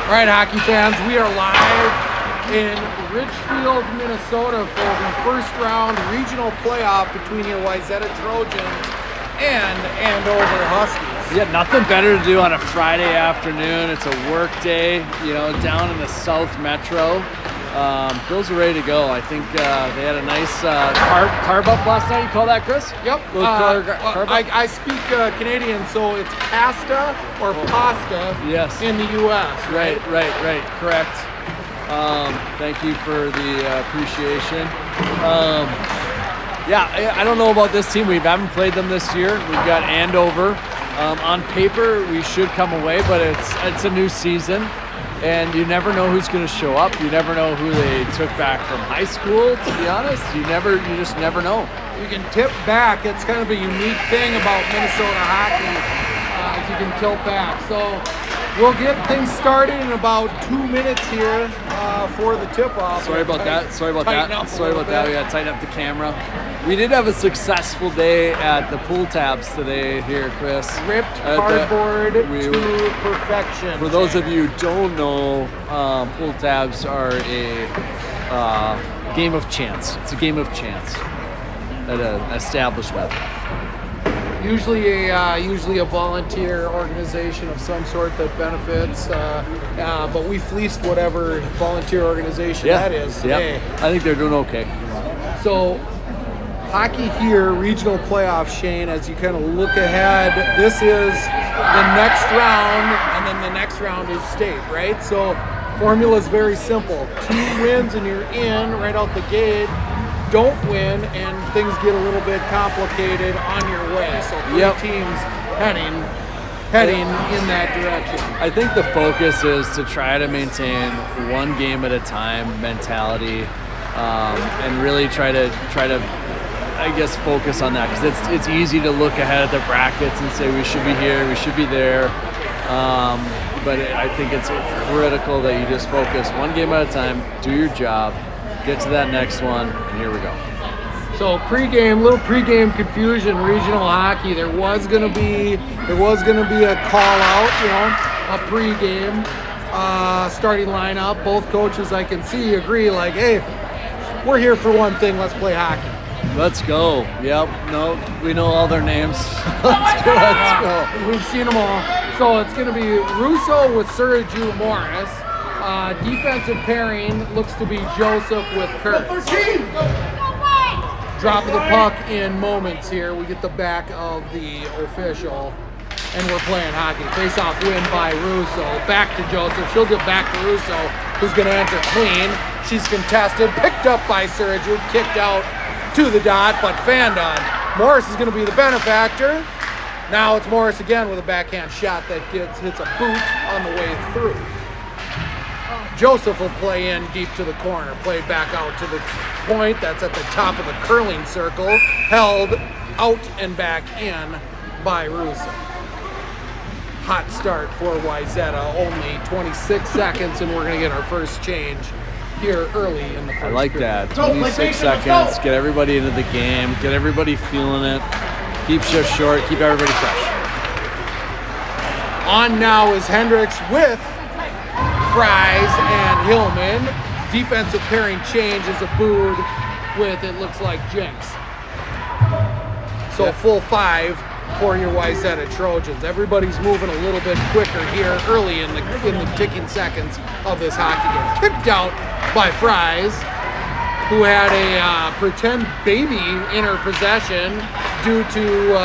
All right, hockey fans, we are live in Richfield, Minnesota for the first round regional playoff between your Wayzata Trojans and Andover Huskies. Yeah, nothing better to do on a Friday afternoon. It's a work day, down in the South Metro. Girls are ready to go. I think they had a nice carb up last night. You call that, Chris? Yep. Carb up? I speak Canadian, so it's pasta or pasta in the U.S. Right. Correct. Thank you for the appreciation. I don't know about this team. We haven't played them this year. We've got Andover. On paper, we should come away, but it's a new season. And you never know who's going to show up. You never know who they took back from high school, to be honest. You just never know. You can tip back. It's kind of a unique thing about Minnesota hockey. You can tilt back. So we'll get things started in about 2 minutes here for the tip-off. Sorry about that. We got to tighten up the camera. We did have a successful day at the pool tabs today here, Chris. Ripped cardboard to perfection. For those of you who don't know, pool tabs are a game of chance. It's a game of chance at an establishment. Usually a volunteer organization of some sort that benefits, but we fleeced whatever volunteer organization that is today. I think they're doing okay. So, hockey here, regional playoff, Shane, as you kind of look ahead, this is the next round, and then the next round is state, right? So, formula is very simple. 2 wins and you're in right out the gate. Don't win and things get a little bit complicated on your way. So 3 teams heading in that direction. I think the focus is to try to maintain one game at a time mentality, and really try to I guess focus on that, because it's easy to look ahead at the brackets and say we should be here, we should be there. But I think it's critical that you just focus one game at a time, do your job, get to that next one, and here we go. So little pregame confusion, regional hockey. There was gonna be a call out, a pregame starting lineup. Both coaches I can see agree, like, hey, we're here for one thing, let's play hockey. Let's go. Yep. No, we know all their names. Let's go. We've seen them all. So it's going to be Russo with Suraju Morris. Defensive pairing looks to be Joseph with Kurt. Drop of the puck in moments here. We get the back of the official, and we're playing hockey. Face-off win by Russo. Back to Joseph. She'll get back to Russo, who's going to enter clean. She's contested. Picked up by Suraju. Kicked out to the dot, but fanned on. Morris is going to be the benefactor. Now it's Morris again with a backhand shot that hits a boot on the way through. Joseph will play in deep to the corner, play back out to the point that's at the top of the curling circle, held out and back in by Russo. Hot start for Wayzata, only 26 seconds, and we're going to get our first change here early in the first I like period. that. 26 seconds, get everybody into the game, get everybody feeling it, keep shifts short, keep everybody fresh. On now is Hendricks with Fries and Hillman. Defensive pairing change is Abood with, it looks like, Jenks. So full 5 for your Wayzata Trojans. Everybody's moving a little bit quicker here early in the ticking seconds of this hockey game. Kicked out by Fries, who had a pretend baby in her possession due to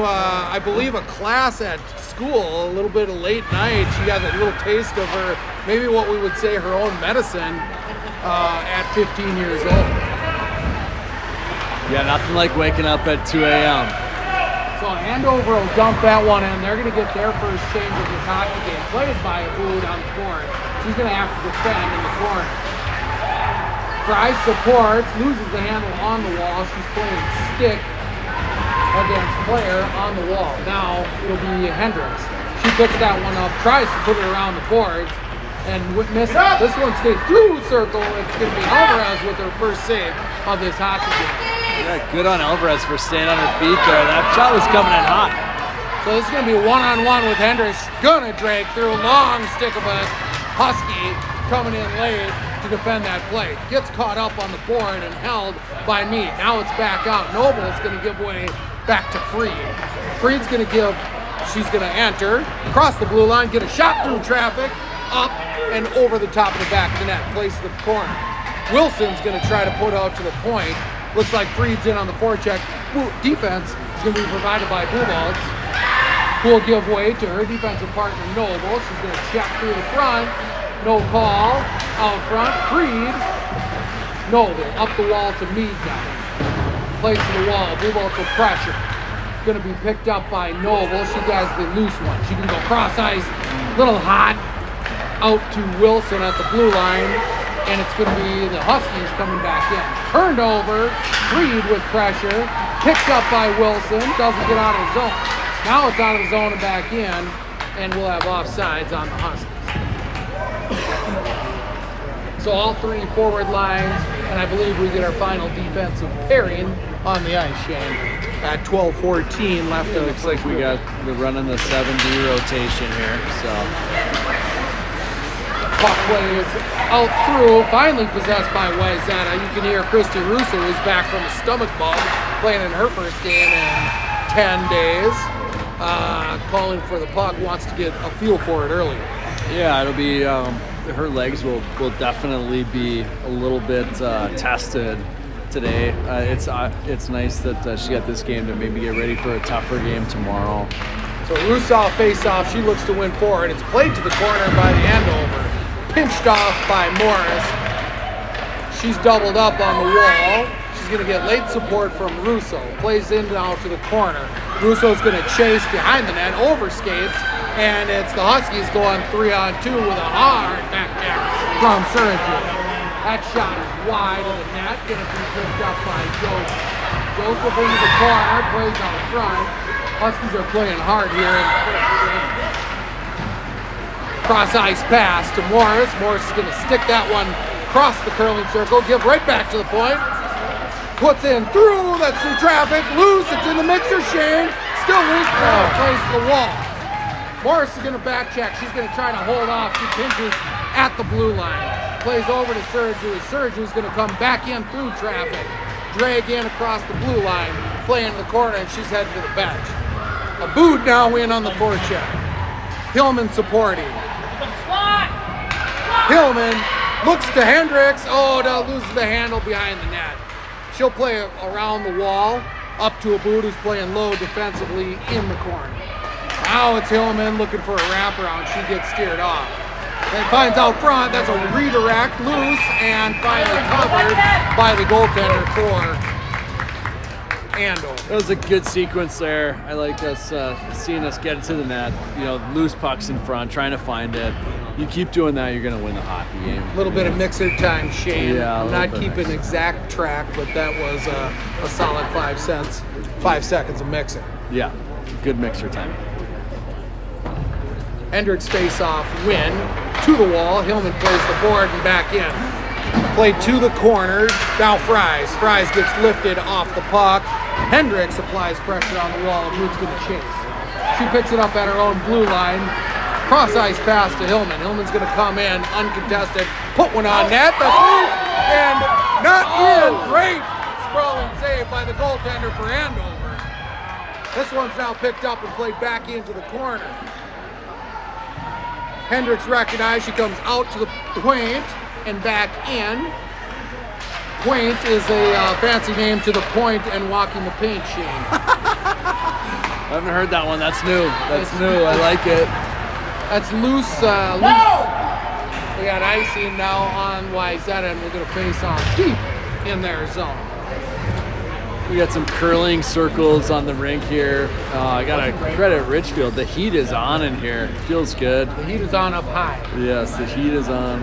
I believe a class at school, a little bit of late night. She got a little taste of her, maybe what we would say her own medicine at 15 years old. Yeah, nothing like waking up at 2 a.m. So Andover will dump that one in. They're going to get their first change of this hockey game. Played by Abood on the court. She's going to have to defend in the corner. Fries supports, loses the handle on the wall. She's playing stick against player on the wall. Now it'll be Hendricks. She picks that one up, tries to put it around the boards, and misses. This one stays through circle. It's going to be Alvarez with her first save of this hockey game. Yeah, good on Alvarez for staying on her feet there. That shot was coming in hot. So this is going to be one-on-one with Hendricks. Gonna drag through. Long stick of a Husky coming in late to defend that play. Gets caught up on the board and held by Mead. Now it's back out. Noble's going to give way back to Freed. Freed's going to give, she's going to enter, cross the blue line, get a shot through traffic, up and over the top of the back of the net, place the corner. Wilson's going to try to put out to the point. Looks like Freed's in on the forecheck. Defense is going to be provided by Buboltz, who will give way to her defensive partner, Noble. She's going to check through the front. No call. Out front. Freed. Noble up the wall to Mead now. Plays to the wall. Buboltz with pressure. Going to be picked up by Noble. She has the loose one. She can go cross ice. Little hot. Out to Wilson at the blue line. And it's going to be the Huskies coming back in. Turned over. Freed with pressure. Picked up by Wilson. Doesn't get out of the zone. Now it's out of the zone and back in. And we'll have offsides on the Huskies. So all three forward lines, and I believe we get our final defensive pairing on the ice, Shane, at 12:14 left. It looks like we're running the 7D rotation here. So puck plays out through, finally possessed by Wayzata. You can hear Christy Russo, who's back from a stomach bug, playing in her first game in 10 days. Calling for the puck, wants to get a feel for it earlier. Yeah, it'll be. Her legs will definitely be a little bit tested today. It's nice that she got this game to maybe get ready for a tougher game tomorrow. So Russo face-off. She looks to win forward. It's played to the corner by the Andover. Pinched off by Morris. She's doubled up on the wall. She's going to get late support from Russo. Plays in now to the corner. Russo's going to chase behind the net, overskates, and it's the Huskies going 3-on-2 with a hard back there from Syracuse. That shot is wide of the net, going to be picked up by Joseph. Joseph into the corner, plays on the front. Huskies are playing hard here. Cross ice pass to Morris. Morris is going to stick that one across the curling circle, give right back to the point. Puts in through, that's through traffic, loose, it's in the mixer, Shane. Still loose, plays to the wall. Morris is going to back check. She's going to try to hold off. She pinches at the blue line. Plays over to Syracuse. Syracuse is going to come back in through traffic. Drag in across the blue line. Play in the corner, and she's headed to the bench. Abood now in on the forecheck. Hillman supporting. Hillman looks to Hendricks. Oh, no, loses the handle behind the net. She'll play around the wall. Up to Abood, who's playing low defensively in the corner. Now it's Hillman looking for a wraparound. She gets steered off. Then finds out front. That's a redirect, loose, and finally covered by the goaltender for Andover. That was a good sequence there. I like us seeing us get to the net. You know, loose pucks in front, trying to find it. You keep doing that, you're going to win the hockey game. A little bit of mixer time, Shane. Yeah, I'm not keeping exact track, but that was a solid 5 seconds of mixer. Yeah, good mixer time. Hendricks face-off win to the wall. Hillman plays the board and back in. Played to the corner. Now Fries. Fries gets lifted off the puck. Hendricks applies pressure on the wall and Wood's going to chase. She picks it up at her own blue line. Cross ice pass to Hillman. Hillman's going to come in uncontested. Put one on net. That's loose and not in. Great sprawling save by the goaltender for Andover. This one's now picked up and played back into the corner. Hendricks recognized. She comes out to the point and back in. Point is a fancy name to the point and walking the paint, Shane. I haven't heard that one. That's new. That's new. I like it. That's loose. We got icing now on Wayzata, and we're going to face off deep in their zone. We got some curling circles on the rink here. I got to credit Richfield. The heat is on in here. It feels good. The heat is on up high. Yes, the heat is on.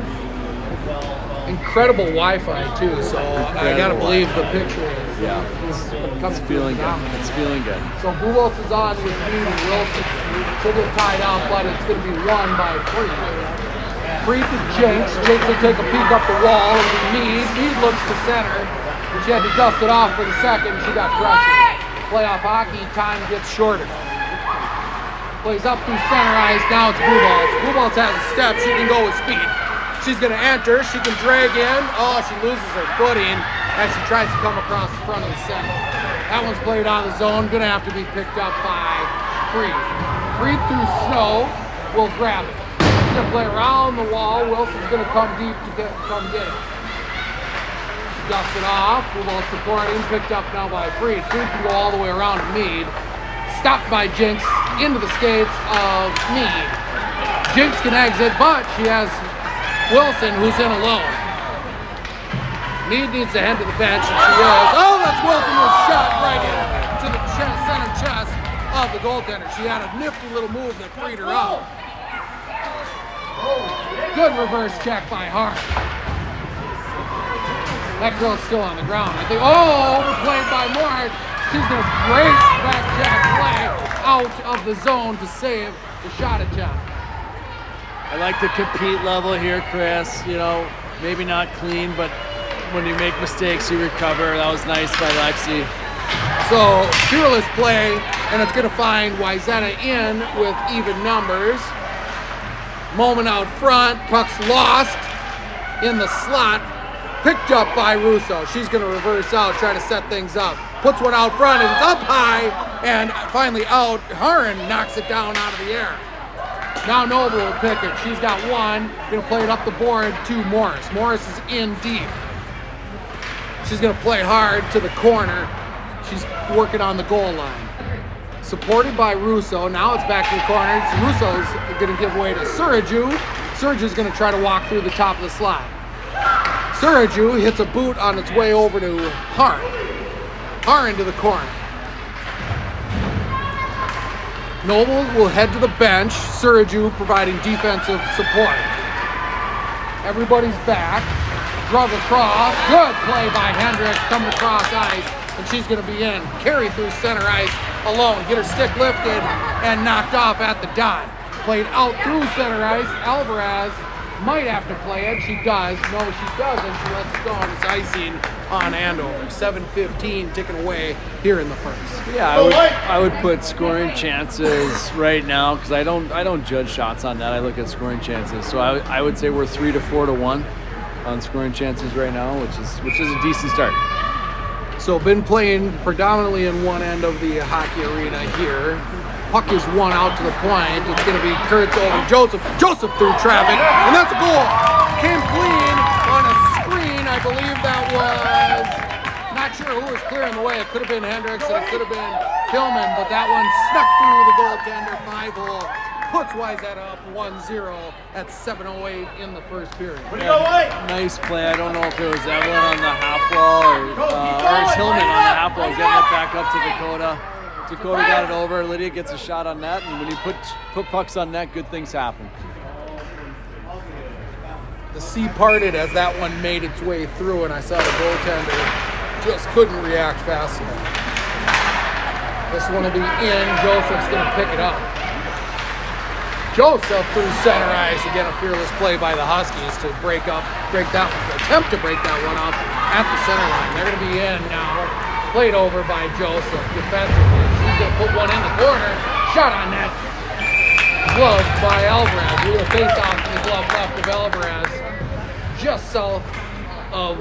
Incredible Wi-Fi too, so I gotta believe the picture is. Yeah, it's feeling good. It's feeling good. So Buboltz is on with Mead and Wilson. She'll get tied out, but it's going to be won by Freed. Freed to Jakes. Jakes will take a peek up the wall. It'll be Mead. Mead looks to center. But she had to dust it off for the second. She got pressured. Playoff hockey time gets shorter. Plays up through center ice. Now it's Blue Balls. Blue Balls has a step. She can go with speed. She's going to enter. She can drag in. Oh, she loses her footing as she tries to come across the front of the center. That one's played out of the zone. Going to have to be picked up by Freed. Freed through Snow will grab it. She's going to play around the wall. Wilson's going to come deep to come get it. Dusts it off. Blue Balls supporting. Picked up now by Freed. Freed can go all the way around to Mead. Stopped by Jinx into the skates of Mead. Jinx can exit, but she has Wilson, who's in alone. Mead needs to head to the bench, and she is. Oh, that's Wilson with a shot right into the center chest of the goaltender. She had a nifty little move that freed her up. Good reverse check by Hart. That girl's still on the ground. I think, overplayed by Morris. She's going to break back check play out of the zone to save the shot attempt. I like the compete level here, Chris. You know, maybe not clean, but when you make mistakes, you recover. That was nice by Lexi. So, fearless play, and it's going to find Wayzata in with even numbers. Moment out front, puck's lost in the slot, picked up by Russo. She's going to reverse out, try to set things up. Puts one out front, and it's up high, and finally out. Haran knocks it down out of the air. Now Noble will pick it. She's got one. Going to play it up the board to Morris. Morris is in deep. She's going to play hard to the corner. She's working on the goal line. Supported by Russo. Now it's back to the corner. Russo's going to give way to Suraju. Suraju's going to try to walk through the top of the slot. Suraju hits a boot on its way over to Hart. Hart into the corner. Noble will head to the bench. Suraju providing defensive support. Everybody's back. Drug across. Good play by Hendricks. Coming across ice. And she's going to be in. Carry through center ice alone. Get her stick lifted and knocked off at the dot. Played out through center ice. Alvarez might have to play it. She does. No, she doesn't. She lets it go, and it's icing on Andover. 7:15 ticking away here in the first. Yeah, I would put scoring chances right now because I don't judge shots on that. I look at scoring chances. So I would say we're 3 to 4 to 1 on scoring chances right now, which is a decent start. So been playing predominantly in one end of the hockey arena here. Puck is one out to the point. It's going to be Kurtz over Joseph. Joseph through traffic, and that's a goal. Came clean on a screen. I believe that was, not sure who was clearing the way. It could have been Hendricks, and it could have been Hillman, but that one snuck through the goaltender. 5-hole puts Wayzata up 1-0 at 7:08 in the first period. Nice play. I don't know if it was Evelyn on the half wall or it's Hillman on the half wall, getting it back up to Dakota. Dakota got it over. Lydia gets a shot on net, and when you put pucks on net, good things happen. The sea parted as that one made its way through, and I saw the goaltender just couldn't react fast enough. This one will be in. Joseph's going to pick it up. Joseph through center ice. Again, a fearless play by the Huskies to attempt to break that one up at the center line. They're going to be in now. Played over by Joseph defensively. She's going to put one in the corner. Shot on net. Gloved by Alvarez. We're going to face off to the glove left of Alvarez. Just south of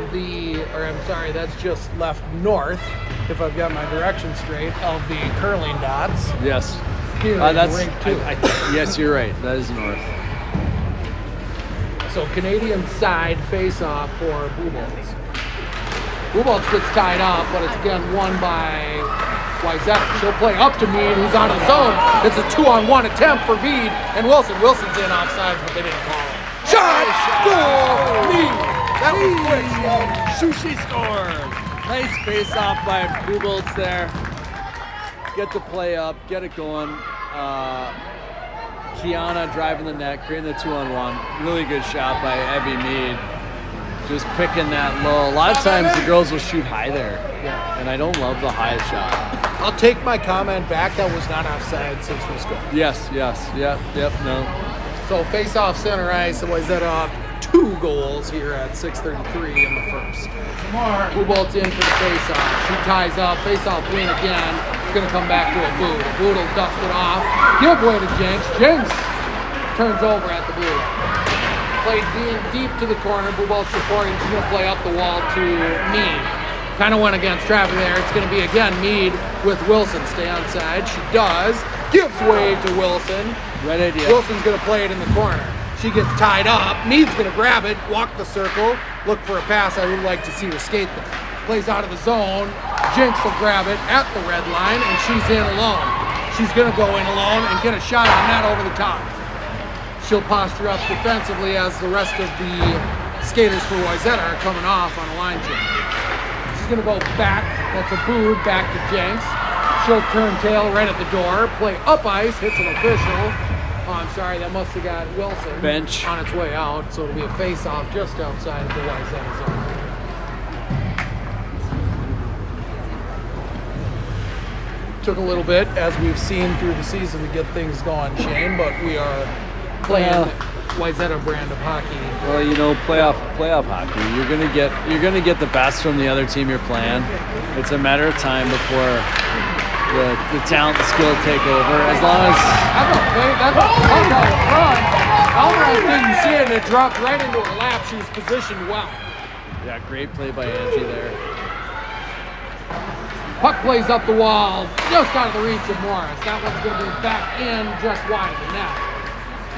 that's just left north, if I've got my direction straight, of the curling dots. Yes. Here that's rink two. Yes, you're right. That is north. So Canadian side face off for Blue Balls. Blue Balls gets tied up, but it's again won by Wayzata. She'll play up to Mead, who's on his own. It's a 2-on-1 attempt for Mead and Wilson. Wilson's in offside, but they didn't call it. Shot! Goal! Mead! That was quick. Sushi scores. Nice face off by Blue Bolts there. Get the play up, get it going. Kiana driving the net, creating the 2-on-1. Really good shot by Evie Mead. Just picking that low. A lot of times the girls will shoot high there. Yeah. And I don't love the high shot. I'll take my comment back. That was not offside since we scored. Yes, yep, no. So face off center ice, and Wayzata off 2 goals here at 6:33 in the first. Blue Bolts in for the face off. She ties up, face off win again. It's going to come back to a boot. A boot will dust it off. Give way to Jenks. Jenks turns over at the blue line. Played deep to the corner. Blue ball supporting. She's going to play up the wall to Mead. Kind of went against traffic there. It's going to be, again, Mead with Wilson. Stay onside. She does. Gives way to Wilson. Right idea. Wilson's going to play it in the corner. She gets tied up. Mead's going to grab it, walk the circle, look for a pass. I would like to see her skate there. Plays out of the zone. Jenks will grab it at the red line, and she's in alone. She's going to go in alone and get a shot on that over the top. She'll posture up defensively as the rest of the skaters for Wayzata are coming off on a line change. She's going to go back. That's a boot back to Jenks. She'll turn tail right at the door. Play up ice. Hits an official. Oh, I'm sorry. That must have got Wilson bench on its way out. So it'll be a face-off just outside of the Wayzata zone. Took a little bit, as we've seen through the season, to get things going, Shane, but we are playing Wayzata brand of hockey. Well, you know, playoff hockey. You're gonna get the best from the other team you're playing. It's a matter of time before the talent and skill take over. As long as that's a puck out in front. Alvarez didn't see it, and it dropped right into her lap. She was positioned well. Yeah, great play by Angie there. Puck plays up the wall, just out of the reach of Morris. That one's going to be back in just wide of the net.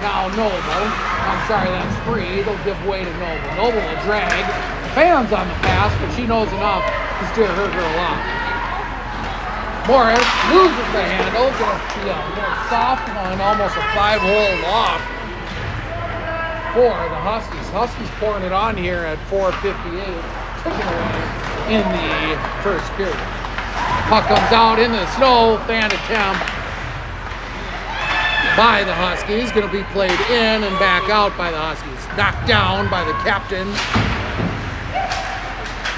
Now Noble, I'm sorry, that's free. They'll give way to Noble. Noble will drag. Fans on the pass, but she knows enough to steer her a lot. Morris loses the handle. Gonna be a more soft one, almost a 5-hole loft for the Huskies. Huskies pouring it on here at 4:58, taken away in the first period. Puck comes out in the snow, fan attempt by the Huskies. Going to be played in and back out by the Huskies. Knocked down by the captain.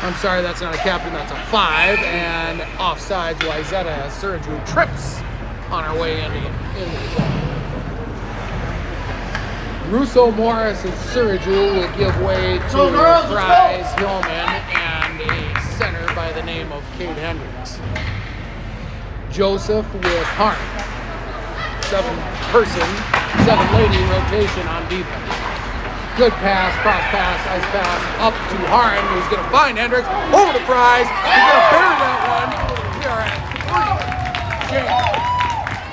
I'm sorry, that's not a captain, that's a 5. And offsides, Wayzata as Surgery trips on our way into the zone. Russo, Morris, and Surgery will give way to Fries, Hillman, and a center by the name of Kate Hendricks. Joseph with Harn. 7-lady rotation on defense. Good pass, cross pass, ice pass, up to Harn, who's going to find Hendricks, over to Fries. He's going to bury that one. We are at 3. Jake,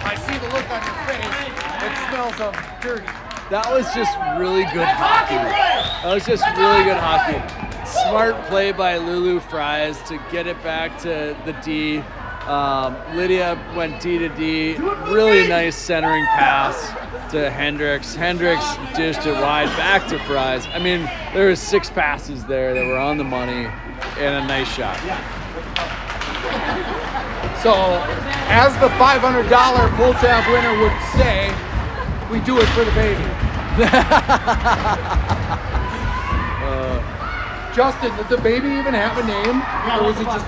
I see the look on your face. It smells of dirty. That was just really good hockey. That was just really good hockey. Smart play by Lulu Fries to get it back to the D. Lydia went D to D. Really nice centering pass to Hendricks. Hendricks dished it wide back to Fries. I mean, there was 6 passes there that were on the money and a nice shot. So, as the $500 pull tab winner would say, we do it for the baby. Justin, did the baby even have a name? Or was it just...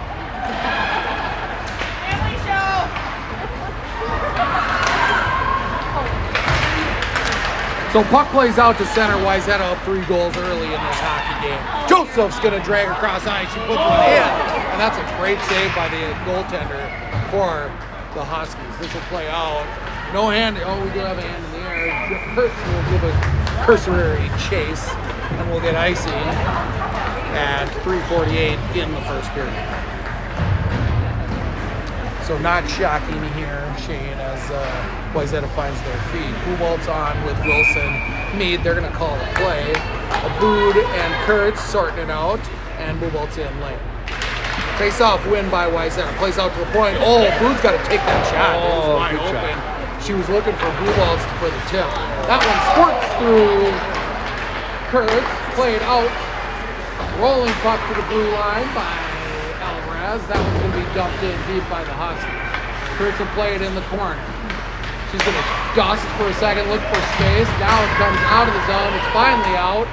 So puck plays out to center. Wayzata up 3 goals early in this hockey game. Joseph's going to drag across ice. She puts one in. And that's a great save by the goaltender for the Huskies. This will play out. No hand. Oh, we do have a hand in the air. Kurtz will give a cursory chase. And we'll get icing at 3:48 in the first period. So not shocking here, Shane, as Wayzata finds their feet. Bubolt's on with Wilson. Mead, they're going to call a play. Abood and Kurtz sorting it out, and Bubolt's in lane. Face-off win by Wayzata. Plays out to the point. Oh, Abood's got to take that shot. It was wide open. She was looking for Bubolt's for the tip. That one squirts through Kurtz. Played out. Rolling puck to the blue line by Alvarez. That one's going to be dumped in deep by the Huskies. Kurtz will play it in the corner. She's going to dust for a second, look for space. Now it comes out of the zone. It's finally out.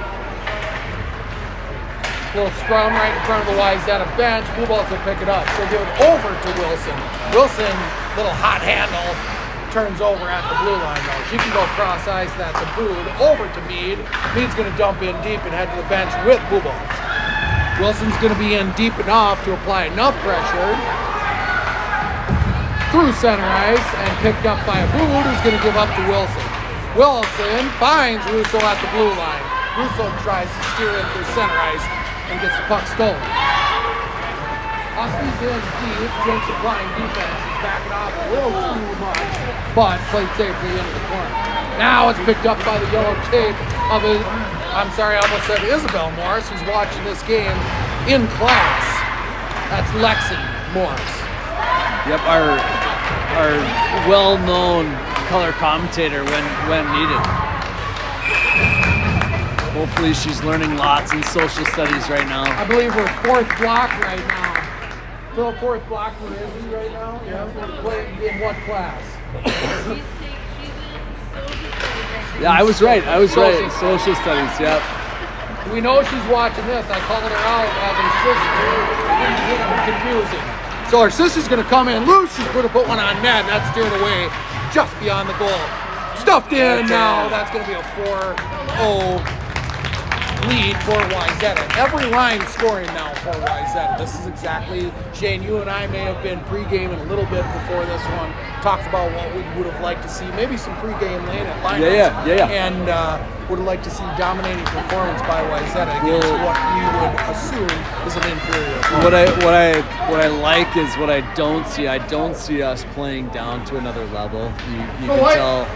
Little scrum right in front of the Wayzata bench. Buboltz will pick it up. She'll give it over to Wilson. Wilson, little hot handle, turns over at the blue line though. She can go cross ice. That's a boot. Over to Mead. Mead's going to dump in deep and head to the bench with Buboltz. Wilson's going to be in deep enough to apply enough pressure through center ice and picked up by a boot who's going to give up to Wilson. Wilson finds Russo at the blue line. Russo tries to steer in through center ice and gets the puck stolen. Huskies in deep, Jenks applying defense. He's backing off a little too much, but played safely into the corner. Now it's picked up by the yellow tape of I almost said Isabel Morris, who's watching this game in class. That's Lexi Morris. Yep, our well-known color commentator when needed. Hopefully she's learning lots in social studies right now. I believe we're fourth block right now. So fourth block for Izzy right now? Yeah. In what class? Yeah, I was right. Social studies, yep. We know she's watching this. I called her out as her sister. Confusing. So her sister's going to come in loose. She's going to put one on net. That's steered away just beyond the goal. Stuffed in now. That's going to be a 4-0 lead for Wayzata. Every line scoring now for Wayzata. This is exactly, Shane, you and I may have been pre-gaming a little bit before this one. Talked about what we would have liked to see. Maybe some pre-game lineups. Yeah. And would have liked to see dominating performance by Wayzata against what we would assume is an inferior opponent. What I like is what I don't see. I don't see us playing down to another level. You can tell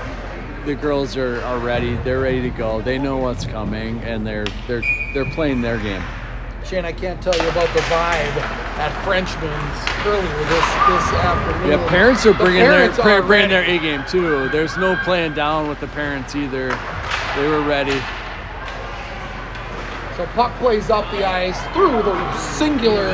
the girls are ready. They're ready to go. They know what's coming, and they're playing their game. Shane, I can't tell you about the vibe at Frenchman's earlier this afternoon. Yeah, parents are bringing their A game too. There's no playing down with the parents either. They were ready. So puck plays up the ice through the singular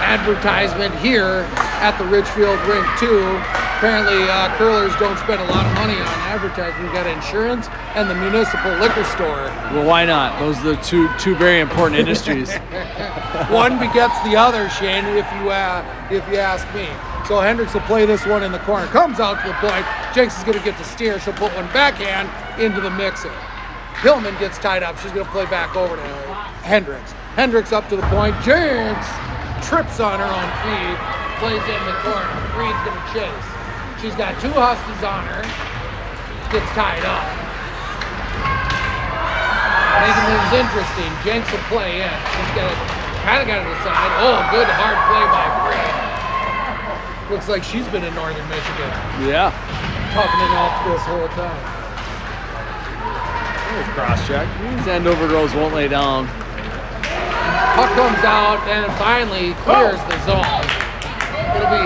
advertisement here at the Ridgefield Rink 2. Apparently, curlers don't spend a lot of money on advertising. We've got insurance and the municipal liquor store. Well, why not? Those are the two very important industries. One begets the other, Shane, if you ask me. So Hendricks will play this one in the corner. Comes out to the point. Jenks is going to get the steer. She'll put one backhand into the mixer. Hillman gets tied up. She's going to play back over to Hendricks. Hendricks up to the point. Jenks trips on her own feet. Plays in the corner. Reed's going to chase. She's got two Huskies on her. Gets tied up. Making things interesting. Jenks will play in. She's got to decide. Oh, good hard play by Reed. Looks like she's been in Northern Michigan. Yeah. Toughening up this whole time. Cross check. These Andover girls won't lay down. Puck comes out and finally clears the zone. It'll be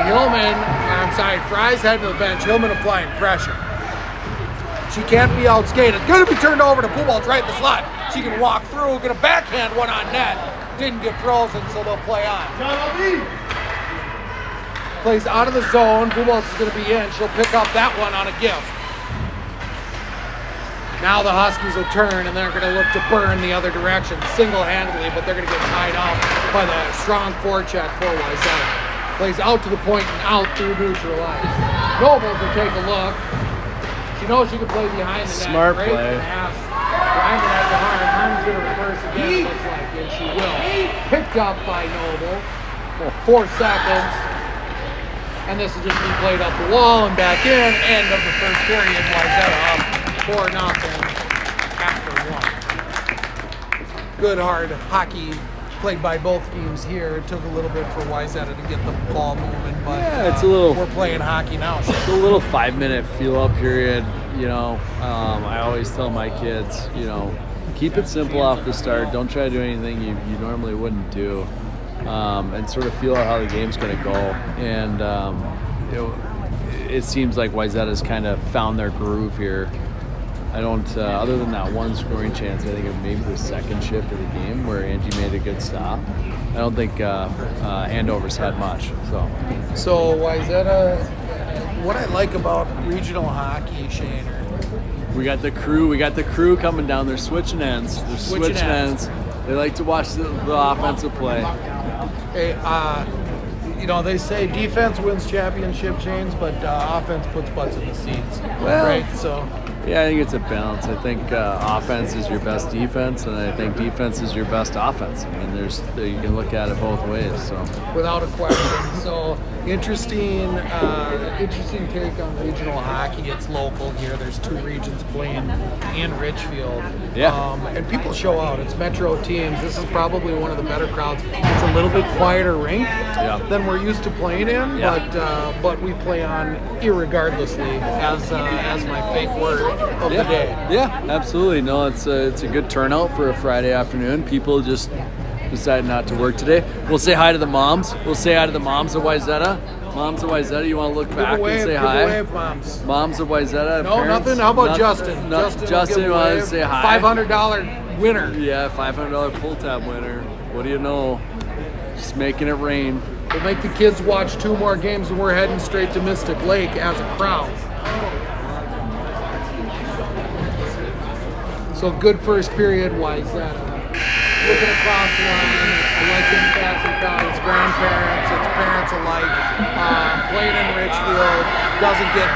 Fry's heading to the bench. Hillman applying pressure. She can't be outskated. Going to be turned over to Buboltz right in the slot. She can walk through, going to backhand one on net. Didn't get frozen, so they'll play on. Plays out of the zone. Buboltz is going to be in. She'll pick up that one on a gift. Now the Huskies will turn, and they're going to look to burn the other direction single-handedly, but they're going to get tied up by the strong forecheck for Wayzata. Plays out to the point and out through neutral ice. Noble will take a look. She knows she can play behind the net. Smart play. Behind the net to Harm. Harm's going to reverse again, it looks like, and she will. Picked up by Noble. 4 seconds. And this will just be played up the wall and back in. End of the first period. Wayzata up 4-0 after 1. Good hard hockey played by both teams here. It took a little bit for Wayzata to get the ball moving, but yeah, it's a little. We're playing hockey now. It's a little 5-minute feel-up period. You know, I always tell my kids, you know, keep it simple off the start. Don't try to do anything you normally wouldn't do, and sort of feel out how the game's going to go. And it seems like Wayzata's kind of found their groove here. I don't, other than that one scoring chance, I think it maybe the second shift of the game where Angie made a good stop. I don't think Andover's had much. So Wayzata, what I like about regional hockey, Shane, we got the crew coming down. They're switching ends. They like to watch the offensive play. Hey, you know, they say defense wins championship, Shanes, but offense puts butts in the seats. Well, right? So Yeah, I think it's a balance. I think offense is your best defense, and I think defense is your best offense. I mean, you can look at it both ways. So, without a question. So interesting take on regional hockey. It's local here. There's 2 regions playing in Richfield. Yeah. And people show out. It's Metro teams. This is probably one of the better crowds. It's a little bit quieter rink than we're used to playing in, but we play on irregardlessly as my fake word of the day. Yeah, absolutely. No, it's a good turnout for a Friday afternoon. People just decided not to work today. We'll say hi to the moms. We'll say hi to the moms of Wayzata. Moms of Wayzata, you want to look back and say hi? Give a wave, moms. Moms of Wayzata. No, parents? nothing. How about Justin? Justin, you want to say hi? $500 winner. Yeah, $500 pull tab winner. What do you know? Just making it rain. We'll make the kids watch 2 more games, and we're heading straight to Mystic Lake as a crowd. So good first period, Wayzata. Looking across the line, I like them passing crowd. It's grandparents, it's parents alike. Playing in Richfield doesn't get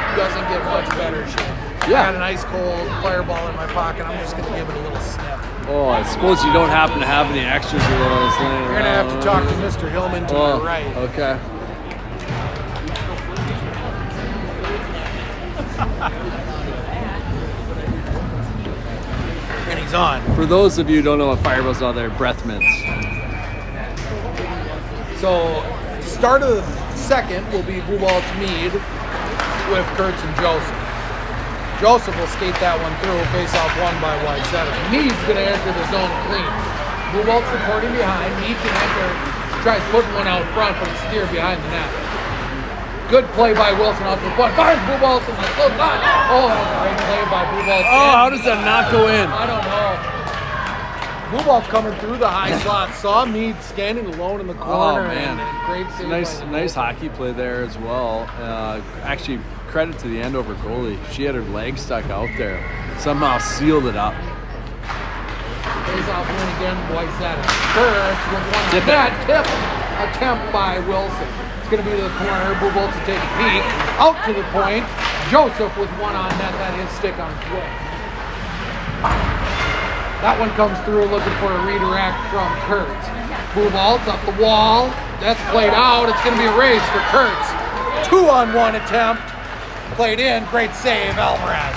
much better shape. Yeah. I got an ice cold fireball in my pocket. I'm just gonna give it a little sniff. Oh, I suppose you don't happen to have any extras of those. You're gonna have to talk to Mr. Hillman to my right. Okay. And he's on. For those of you who don't know what fireballs are, they're breath mints. So, start of the second will be Blue Balls Mead with Kurtz and Joseph. Joseph will skate that one through, face off won by Wayzata. Mead's going to enter the zone clean. Blue Balls supporting behind. Mead can enter, tries putting one out front, but it's steered behind the net. Good play by Wilson out to the point. Fires Blue Balls in the close line. Oh, that was a great play by Blue Balls. Oh, how does that not go in? I don't know. Blue Balls coming through the high slot. Saw Mead standing alone in the corner. Oh, man. And great save. Nice hockey play there as well. Actually, credit to the Andover goalie. She had her leg stuck out there. Somehow sealed it up. Face off win again, Wayzata. Kurtz with one net tip attempt by Wilson. It's going to be to the corner. Blue Balls to take a peek. Out to the point. Joseph with one on net. That his stick on his way. That one comes through looking for a redirect from Kurtz. Blue Balls up the wall. That's played out. It's going to be a race for Kurtz. 2-on-1 attempt. Played in. Great save, Alvarez.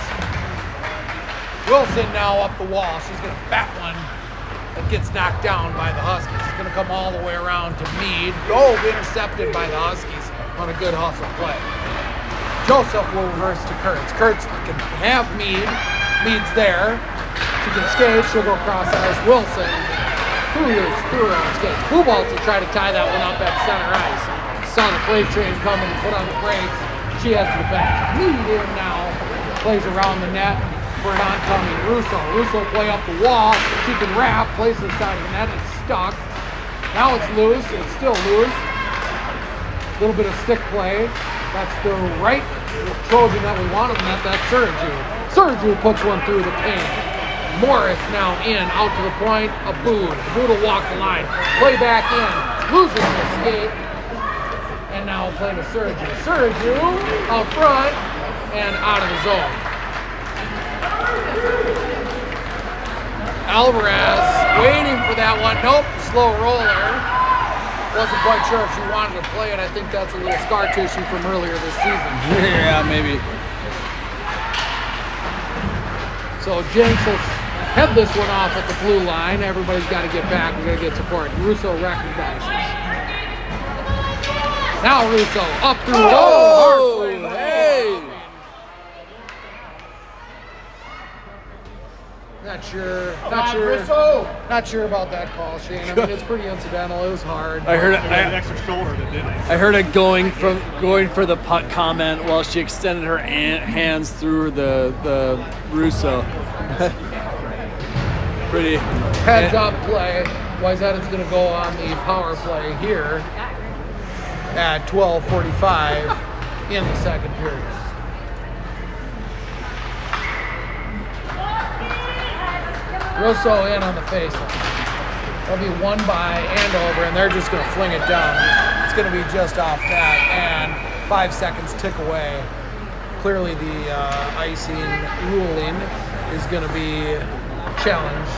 Wilson now up the wall. She's going to bat one that gets knocked down by the Huskies. It's going to come all the way around to Mead. Oh, intercepted by the Huskies on a good hustle play. Joseph will reverse to Kurtz. Kurtz can have Mead. Mead's there. She can skate. She'll go across ice. Wilson through her on skates. Blue Balls to try to tie that one up at center ice. Saw the freight train coming and put on the brakes. She heads to the back. Mead in now. Plays around the net for an oncoming Russo. Russo play up the wall. She can wrap. Plays the side of the net. It's stuck. Now it's loose. It's still loose. A little bit of stick play. That's the right Trojan that we want him at. That's Sergiu. Sergiu puts one through the pane. Morris now in, out to the point, Abood. Abood will walk the line. Play back in, loses the skate, and now play to Sergiu. Sergiu out front and out of the zone. Alvarez waiting for that one. Nope, slow roller. Wasn't quite sure if she wanted to play it. I think that's a little scar tissue from earlier this season. Yeah, maybe. So Jenks will head this one off at the blue line. Everybody's got to get back. We got to get support. Russo recognizes. Now Russo up through. Oh, hey! Not sure about that call, Shane. I mean, it's pretty incidental. It was hard. I heard an extra shoulder that didn't. I heard it going for the puck comment while she extended her hands through the Russo. Pretty heads up play. Wayzata's going to go on the power play here at 12:45 in the second period. Russo in on the faceoff. That'll be won by Andover, and they're just going to fling it down. It's going to be just off that, and 5 seconds tick away. clearly the icing ruling is going to be challenged.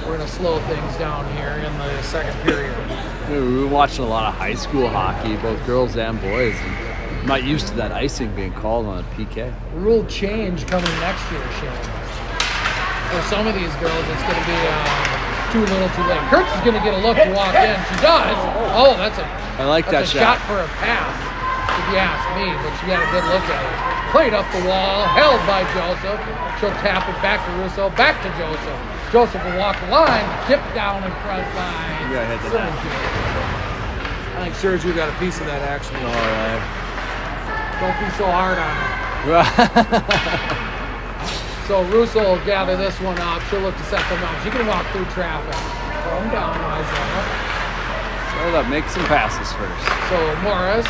We're going to slow things down here in the second period. We've been watching a lot of high school hockey, both girls and boys. And I'm not used to that icing being called on a PK. Rule change coming next year, Shane. For some of these girls, it's going to be too little, too late. Kurtz is going to get a look to walk in. She does. Oh, that's a shot for a pass, if you ask me. But she got a good look at it. Played up the wall, held by Joseph. She'll tap it back to Russo, back to Joseph. Joseph will walk the line, dip down in front by Sergio. I think Sergio got a piece of that action. All right. Don't be so hard on her. So Russo will gather this one up. She'll look to set them up. She can walk through traffic. Throw them down, Wayzata. So that makes some passes first. So Morris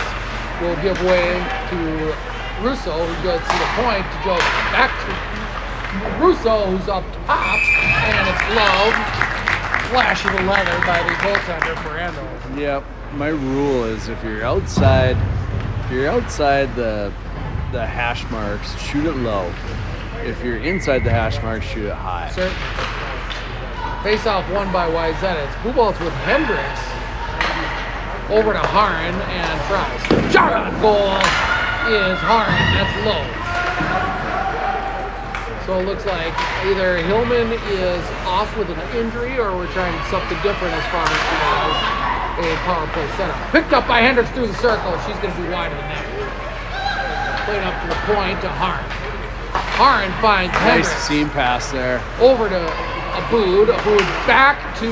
will give way to Russo, who goes to the point to Joseph. Back to Russo, who's up top, and it's Love. Flash of the leather by the goaltender for Andover. Yep. My rule is if you're outside the hash marks, shoot it low. If you're inside the hash marks, shoot it high. Certainly. Face-off won by Wayzata. It's Bubolts with Hendricks. Over to Haran and Fries. Shot on goal is Haran. That's low. So it looks like either Hillman is off with an injury or we're trying something different as far as a power play setup. Picked up by Hendricks through the circle. She's going to be wide of the net. Played up to the point to Haran. Haran finds Hendricks. Nice seam pass there. Over to Abood. Abood back to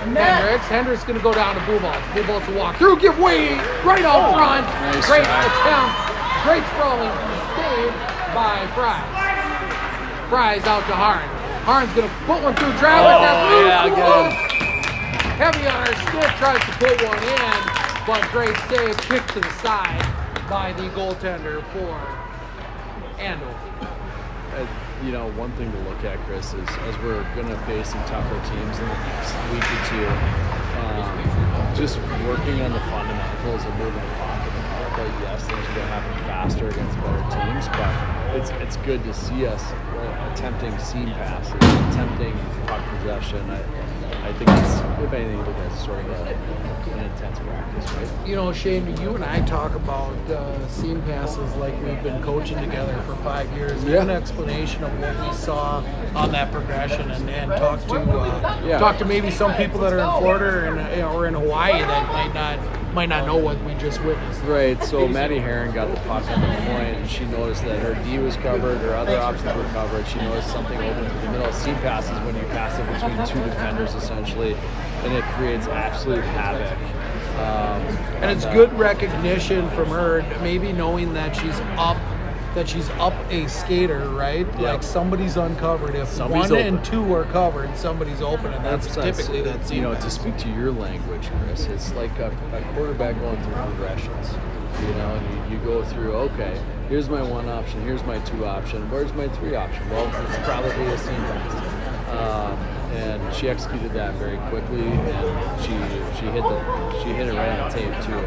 Hendricks. Hendricks going to go down to Bubolts. Bubolts will walk through, give way right out front. Nice Great shot. attempt. Great sprawling save by Fries. Fries out to Haran. Haran's going to put one through traffic. That's good. Heavy on her stick, tries to put one in, but great save, kick to the side by the goaltender for Andover. One thing to look at, Chris, is as we're going to face some tougher teams in the next week or two, just working on the fundamentals of moving the puck in the power play. Yes, things are going to happen faster against better teams, but it's good to see us attempting seam passes, attempting puck possession. I think it's, if anything, you look at sort of an intense practice, right? Shane, you and I talk about seam passes like we've been coaching together for 5 years. Give an explanation of what we saw on that progression, and talk to maybe some people that are in Florida or in Hawaii that might not know what we just witnessed. Right. So Maddie Herron got the puck on the point, and she noticed that her D was covered, her other options were covered. She noticed something open to the middle. Seam passes when you pass it between two defenders, essentially, and it creates absolute havoc. And it's good recognition from her, maybe knowing that she's up a skater, right? Yep. Like somebody's uncovered. If Somebody's one open. and two are covered, somebody's open, and that's typically that seam pass. To speak to your language, Chris, it's like a quarterback going through progressions. And you go through, okay, here's my one option, here's my two option, where's my three option? Well, it's probably a seam pass. And she executed that very quickly, and she hit it right on the tape too.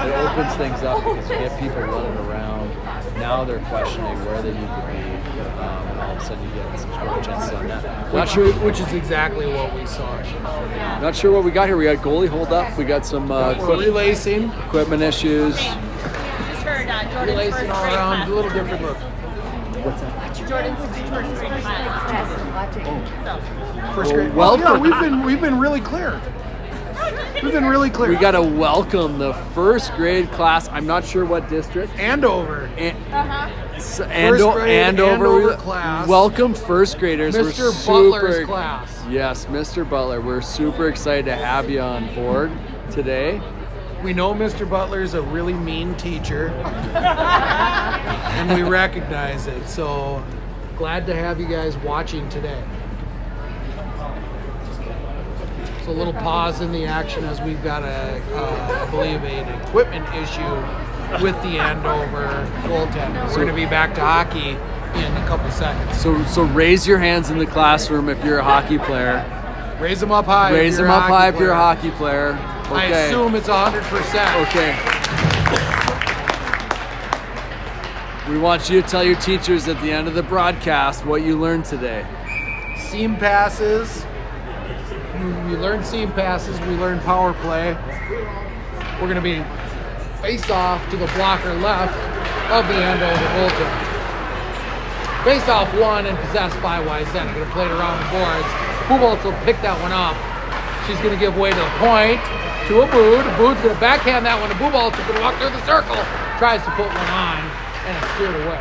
It opens things up because you get people running around. Now they're questioning where they need to be, and all of a sudden you get some scoring chances on that. Which is exactly what we saw. Not sure what we got here. We got goalie hold up. We got some relacing, equipment issues. Just heard Jordan's relacing first all grade around. class. A little different look. What's that? Jordan's first grade class. First grade. Welcome. Yeah, we've been really clear. We've been really clear. We got to welcome the first grade class. I'm not sure what district. Andover. Andover class. Welcome first graders. Mr. Butler's class. Yes, Mr. Butler. We're super excited to have you on board today. We know Mr. Butler's a really mean teacher, and we recognize it. So glad to have you guys watching today. So a little pause in the action as we've got I believe, an equipment issue with the Andover goaltender. We're going to be back to hockey in a couple seconds. So raise your hands in the classroom if you're a hockey player. Raise them up high. Raise them up high if you're a hockey player. Okay. I assume it's 100%. Okay. We want you to tell your teachers at the end of the broadcast what you learned today. Seam passes. We learned seam passes. We learned power play. We're going to be face off to the blocker left of the Andover goaltender. Face off one and possessed by Wayzata. Going to play it around the boards. Buboltz will pick that one up. She's going to give way to the point to Abood. Abood's going to backhand that one to Buboltz. She's going to walk through the circle. Tries to put one on and it's steered away.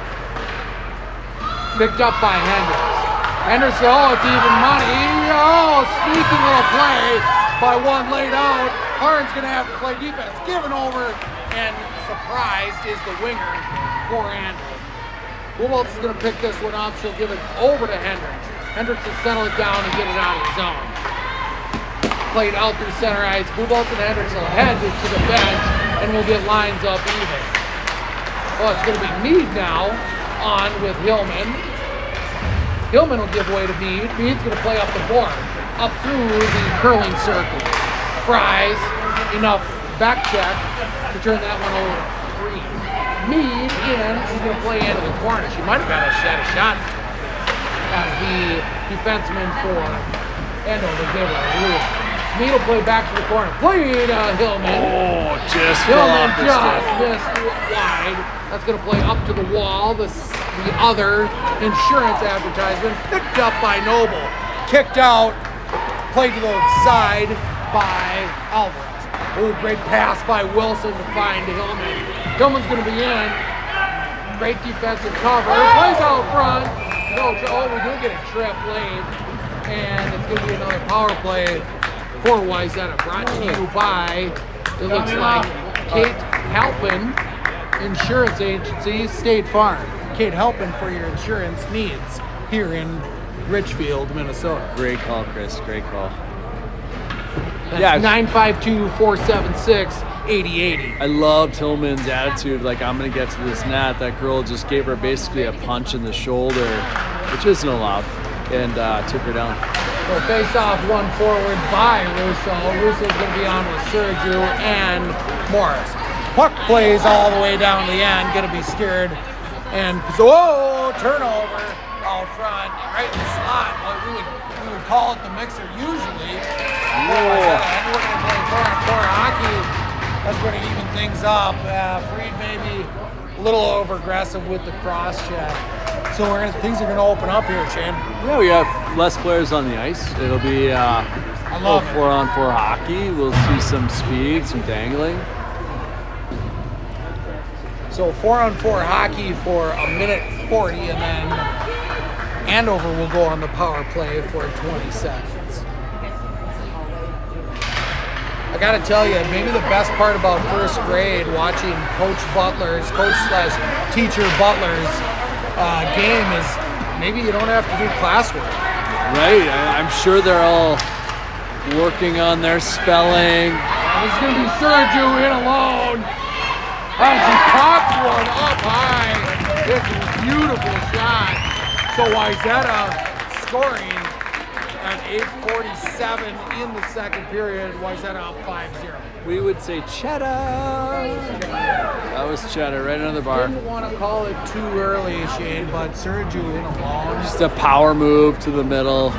Picked up by Hendricks. Hendricks, oh, it's even money. Oh, sneaky little play by one laid out. Harn's going to have to play defense. Given over and surprised is the winger for Andover. Buboltz is going to pick this one up. She'll give it over to Hendricks. Hendricks will settle it down and get it out of the zone. Played out through center ice. Buboltz and Hendricks will head to the bench and we'll get lines up even. Well, it's going to be Mead now on with Hillman. Hillman will give way to Mead. Mead's going to play up the board, up through the curling circle. Fries, enough back check to turn that one over to Free. Mead in, she's going to play into the corner. She might have had a shot as the defenseman for Andover gave her a rule. Mead will play back to the corner. Played Hillman. Oh, just Hillman fell off the just stick. missed wide. That's going to play up to the wall. The other insurance advertisement picked up by Noble. Kicked out. Played to the side by Alvarez. Oh, great pass by Wilson to find Hillman. Hillman's going to be in. Great defensive cover. Plays out front. No, oh, we do get a trip late. And it's going to be another power play for Wayzata. Brought to you by, it looks like, Kate Halpin Insurance Agency, State Farm. Kate Halpin for your insurance needs here in Richfield, Minnesota. Great call, Chris. Great call. That's 952-476-8080. I loved Hillman's attitude, like, I'm going to get to this net. That girl just gave her basically a punch in the shoulder, which isn't allowed, and took her down. So face off one forward by Russo. Russo's going to be on with Sergiu and Morris. Puck plays all the way down to the end, going to be steered. And so, turnover out front, right in the slot. Well, we would call it the mixer usually. And we're going to play 4-on-4 hockey. That's going to even things up. Freed maybe a little over aggressive with the cross check. So things are going to open up here, Shane. Yeah, we have less players on the ice. It'll be I love 4-on-4 hockey. We'll see some speed, some dangling. So 4-on-4 hockey for a minute 40, and then Andover will go on the power play for 20 seconds. I got to tell you, maybe the best part about first grade, watching coach/teacher Butler's game is maybe you don't have to do classwork. Right. I'm sure they're all working on their spelling. This is going to be Sergiu in alone. And she pops one up high. It's a beautiful shot. So Wayzata scoring at 8:47 in the second period. Wayzata up 5-0. We would say cheddar. That was cheddar right under the bar. Didn't want to call it too early, Shane, but Sergiu in alone. Just a power move to the middle.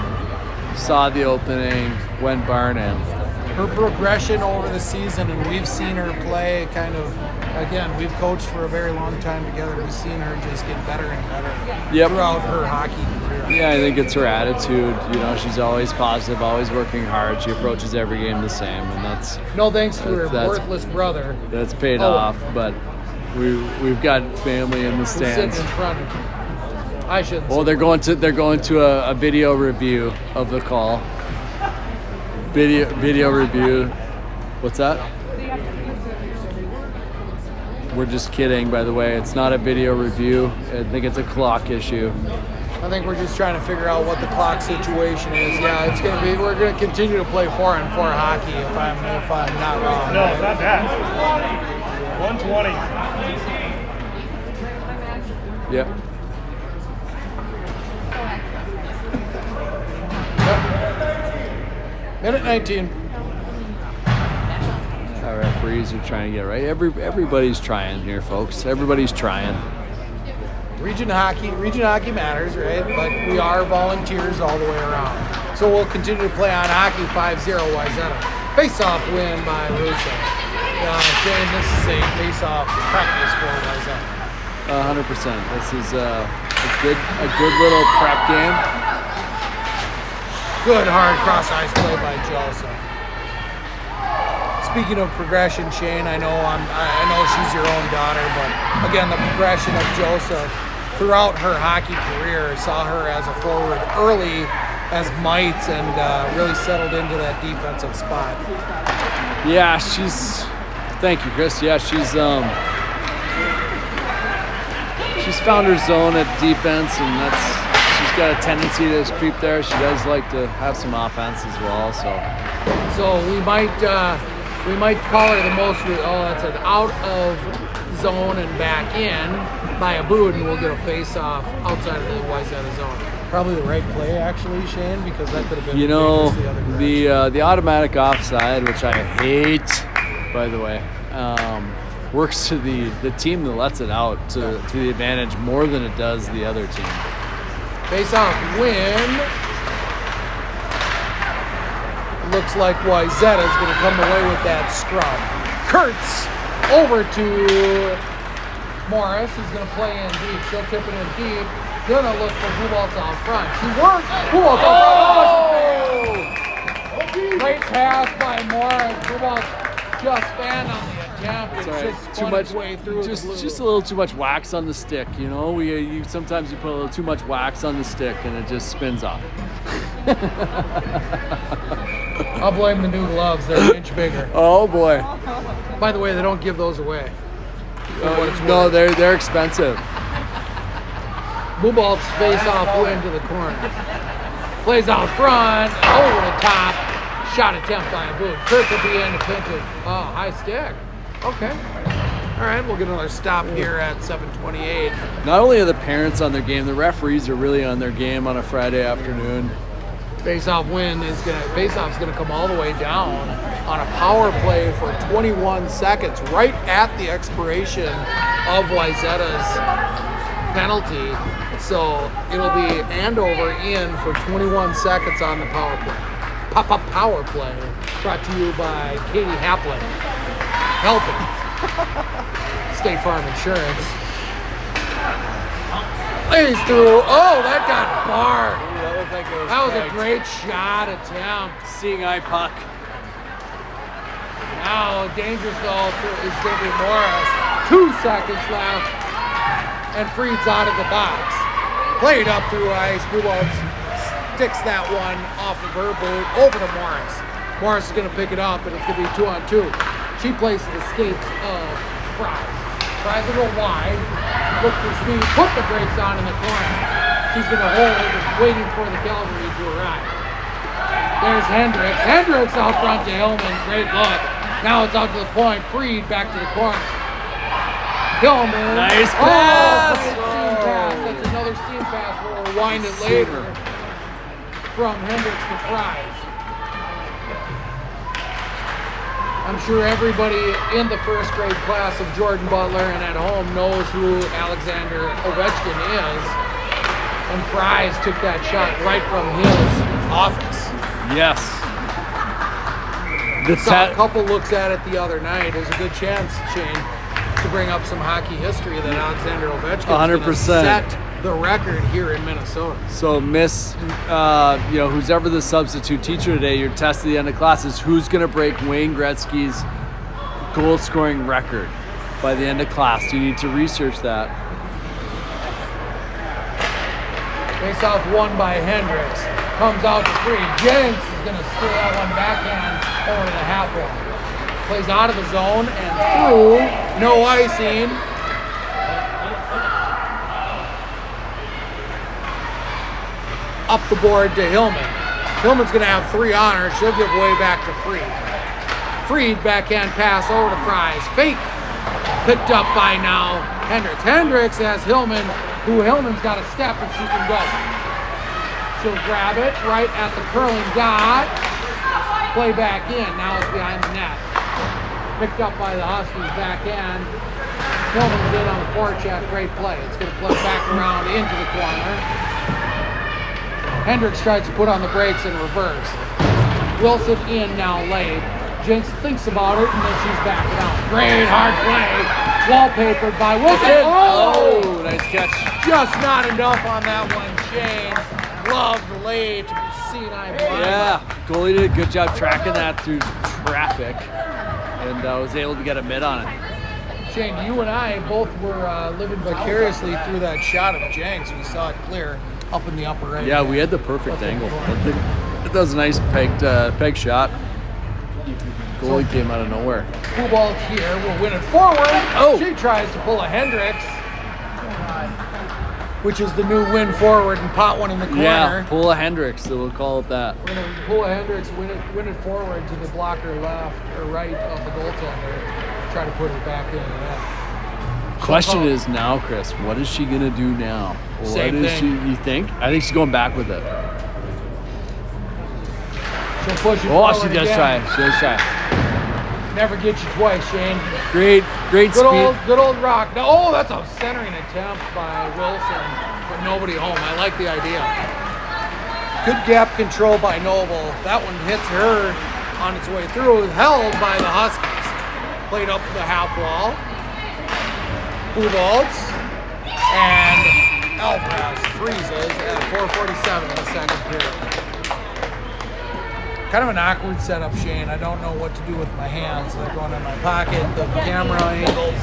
Saw the opening, went barn in. Her progression over the season, and we've seen her play kind of, again, we've coached for a very long time together. We've seen her just get better and better throughout her hockey career. Yeah, I think it's her attitude. You know, she's always positive, always working hard. She approaches every game the same, and that's no thanks to her worthless brother. That's paid off, but we've got family in the stands. Sitting in front of her. I shouldn't. Well, they're going to a video review of the call. Video review. What's that? We're just kidding, by the way. It's not a video review. I think it's a clock issue. I think we're just trying to figure out what the clock situation is. Yeah, it's gonna be. We're gonna continue to play 4-on-4 hockey if I'm not wrong. No, it's not that. 120. Yep. Minute 19. Our referees are trying to get it right. Everybody's trying here, folks. Everybody's trying. Region hockey matters, right? But we are volunteers all the way around. So we'll continue to play on hockey 5-0 Wayzata. Face-off win by Russo. Shane, this is a face-off practice for Wayzata. 100%. This is a good little prep game. Good hard cross-ice play by Joseph. Speaking of progression, Shane, I know she's your own daughter, but again, the progression of Joseph throughout her hockey career saw her as a forward early as mites and really settled into that defensive spot. Yeah, thank you, Chris. Yeah, she's found her zone at defense, and she's got a tendency to just creep there. She does like to have some offense as well. So we might call her the most. That's an out of zone and back in by a boot, and we'll get a face off outside of the Wayzata zone. Probably the right play, actually, Shane, because that could have been the other direction. The automatic offside, which I hate, by the way, works to the team that lets it out to the advantage more than it does the other team. Face-off win. Looks like Wayzata is going to come away with that scrum. Kurtz over to Morris. He's going to play in deep. She'll tip it in deep. Gonna look for Buboltz out front. She works. Buboltz out front. Oh, great pass by Morris. Buboltz just fanned on the attempt. It's right. just spun its way through just the a little too much wax on the stick, you know. Sometimes you put a little too much wax on the stick and it just spins off. I'll blame the new gloves. They're an inch bigger. Oh boy. By the way, they don't give those away. No, they're expensive. Buboltz face-off win to the corner. Plays out front, over the top. Shot attempt by a boot. Kirk will be in to pinch it. Oh, high stick. Okay. All right, we'll get another stop here at 7:28. Not only are the parents on their game, the referees are really on their game on a Friday afternoon. Face-off Face-off's gonna come all the way down on a power play for 21 seconds, right at the expiration of Wayzata's penalty. So it'll be Andover in for 21 seconds on the power play. Pop-up power play brought to you by Katie Haplin. Helping. State Farm Insurance. Plays through. Oh, that got barred. That looked like it was That was a tagged. great shot attempt. Seeing eye puck. Now, dangerous though is going to be Morris. 2 seconds left. And Freed's out of the box. Played up through ice. Buboltz sticks that one off of her boot over to Morris. Morris is going to pick it up, and it's going to be 2-on-2. She plays to the skates of Fries. Fries will go wide. Look for speed. Put the brakes on in the corner. She's going to hold it, waiting for the Calvary to arrive. There's Hendricks. Hendricks out front to Hillman. Great look. Now it's out to the point. Freed back to the corner. Hillman. Nice pass. Great steam pass. That's another steam pass. We'll wind it later from Hendricks to Fries. I'm sure everybody in the first grade class of Jordan Butler and at home knows who Alexander Ovechkin is. And Fries took that shot right from his office. Yes. Saw a couple looks at it the other night. There's a good chance, Shane, to bring up some hockey history that Alexander Ovechkin is going to set the record here in Minnesota. So, who's ever the substitute teacher today, your test at the end of class is who's going to break Wayne Gretzky's goal scoring record by the end of class. You need to research that. Face-off won by Hendricks. Comes out to free. Jenks is going to steal that one backhand over to the half wall. Plays out of the zone and through. No icing. Up the board to Hillman. Hillman's going to have 3 on her. She'll give way back to Freed. Freed backhand pass over to Fries. Fake. Picked up by now Hendricks. Hendricks has Hillman, who Hillman's got a step and she can go. She'll grab it right at the curling dot. Play back in. Now it's behind the net. Picked up by the Huskies back end. Tillman's in on the forecheck. Great play. It's going to play back around into the corner. Hendricks tries to put on the brakes in reverse. Wilson in now late. Jinx thinks about it, and then she's backing out. Great hard play. Wallpapered by Wilson. Oh, nice catch. Just not enough on that one, Shane. Glove delayed to be seen. Yeah, goalie did a good job tracking that through traffic, and was able to get a mid on it. Shane, you and I both were living vicariously through that shot of Jenks. We saw it clear up in the upper right. Yeah, we had the perfect angle. It was a nice peg shot. Goalie came out of nowhere. Ball here will win it forward. Oh. She tries to pull a Hendricks, which is the new win forward and pot one in the corner. Yeah, pull a Hendricks, so we'll call it that. We're gonna pull a Hendricks, win it forward to the blocker left or right of the goaltender. Try to put it back in the net. Question is now, Chris, what is she gonna do now? Same thing. You think? I think she's going back with it. She'll push it Oh, forward she does again. try. She does try. Never get you twice, Shane. Great speed. Good old rock. No, oh, that's a centering attempt by Wilson, but nobody home. I like the idea. Good gap control by Noble. That one hits her on its way through, held by the Huskies. Played up the half wall. Buvalds and Alvarez freezes at 4:47 in the second period. Kind of an awkward setup, Shane. I don't know what to do with my hands. They're going in my pocket. The camera angles,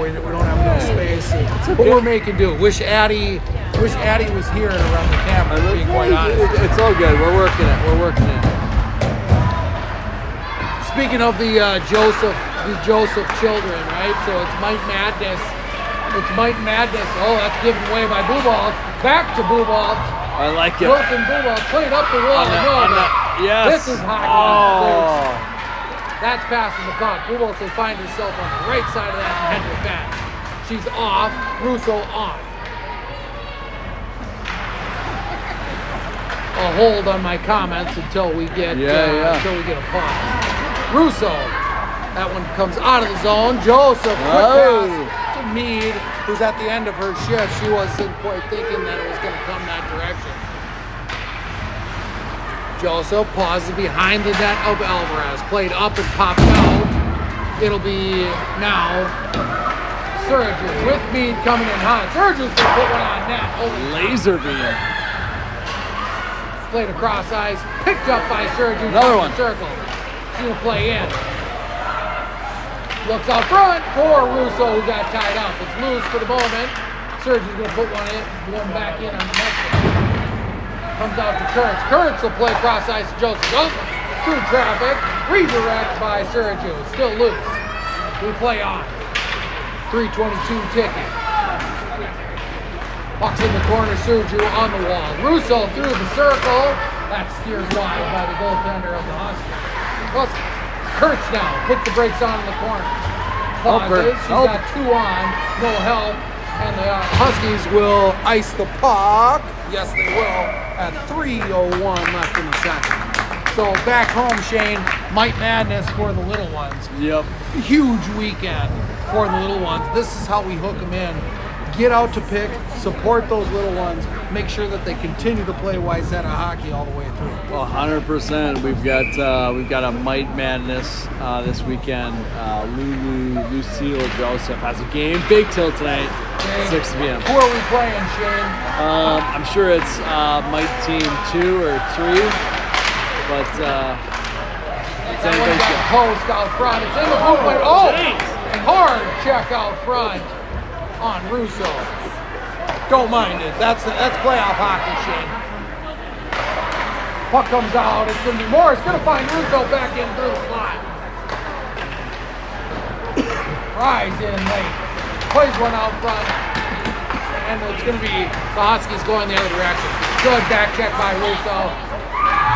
we don't have enough space. But we're making do. Wish Addie was here to run the camera, to be quite honest. It's all good. We're working it. Speaking of the Joseph children, right? So it's Mike Madness. Oh, that's given away by Buvalds. Back to Buvalds. I like it. Wilson Buvalds played up the wall. Yes. This is hockey. Oh. That's passing the puck. Buvalds will find herself on the right side of that and head her back. She's off. Russo on. I'll hold on my comments until we get a pause. Russo. That one comes out of the zone. Joseph, quick pass to Meade, who's at the end of her shift. She wasn't quite thinking that it was going to come that direction. Joseph pauses behind the net of Alvarez. Played up and popped out. It'll be now Surgeon with Meade coming in hot. Surgeon's going to put one on net. Laser beam. Played across ice. Picked up by Surgeon. Another one. Circle. She'll play in. Looks out front for Russo, who got tied up. It's loose for the moment. Surgeon's going to put one back in on the next one. Comes out to Kurtz. Kurtz will play cross ice to Joseph. Joseph through traffic. Redirect by Sergio. Still loose. We play on. 3:22 ticking. Puck's in the corner. Sergio on the wall. Russo through the circle. That steers wide by the goaltender of the Huskies. Kurtz now. Put the brakes on in the corner. Pauses. She's got two on. No help. And the Huskies will ice the puck. Yes, they will. At 3:01 left in the second. So back home, Shane, Mike Madness for the little ones. Yep. Huge weekend for the little ones. This is how we hook them in. Get out to pick, support those little ones, make sure that they continue to play Wayzata hockey all the way through. 100%. We've got a Mite Madness this weekend. Lucille Joseph has a game. Big till tonight, 6 p.m. Who are we playing, Shane? I'm sure it's Mite Team 2 or 3, but it's That one anybody's got guess. post out front. It's in the blue plate. Oh, hard check out front on Russo. Don't mind it. That's playoff hockey, Shane. Puck comes out. It's going to be Morris. Going to find Russo back in through the slot. Fries in late. Plays one out front. And it's going to be the Huskies going the other direction. Good back check by Russo.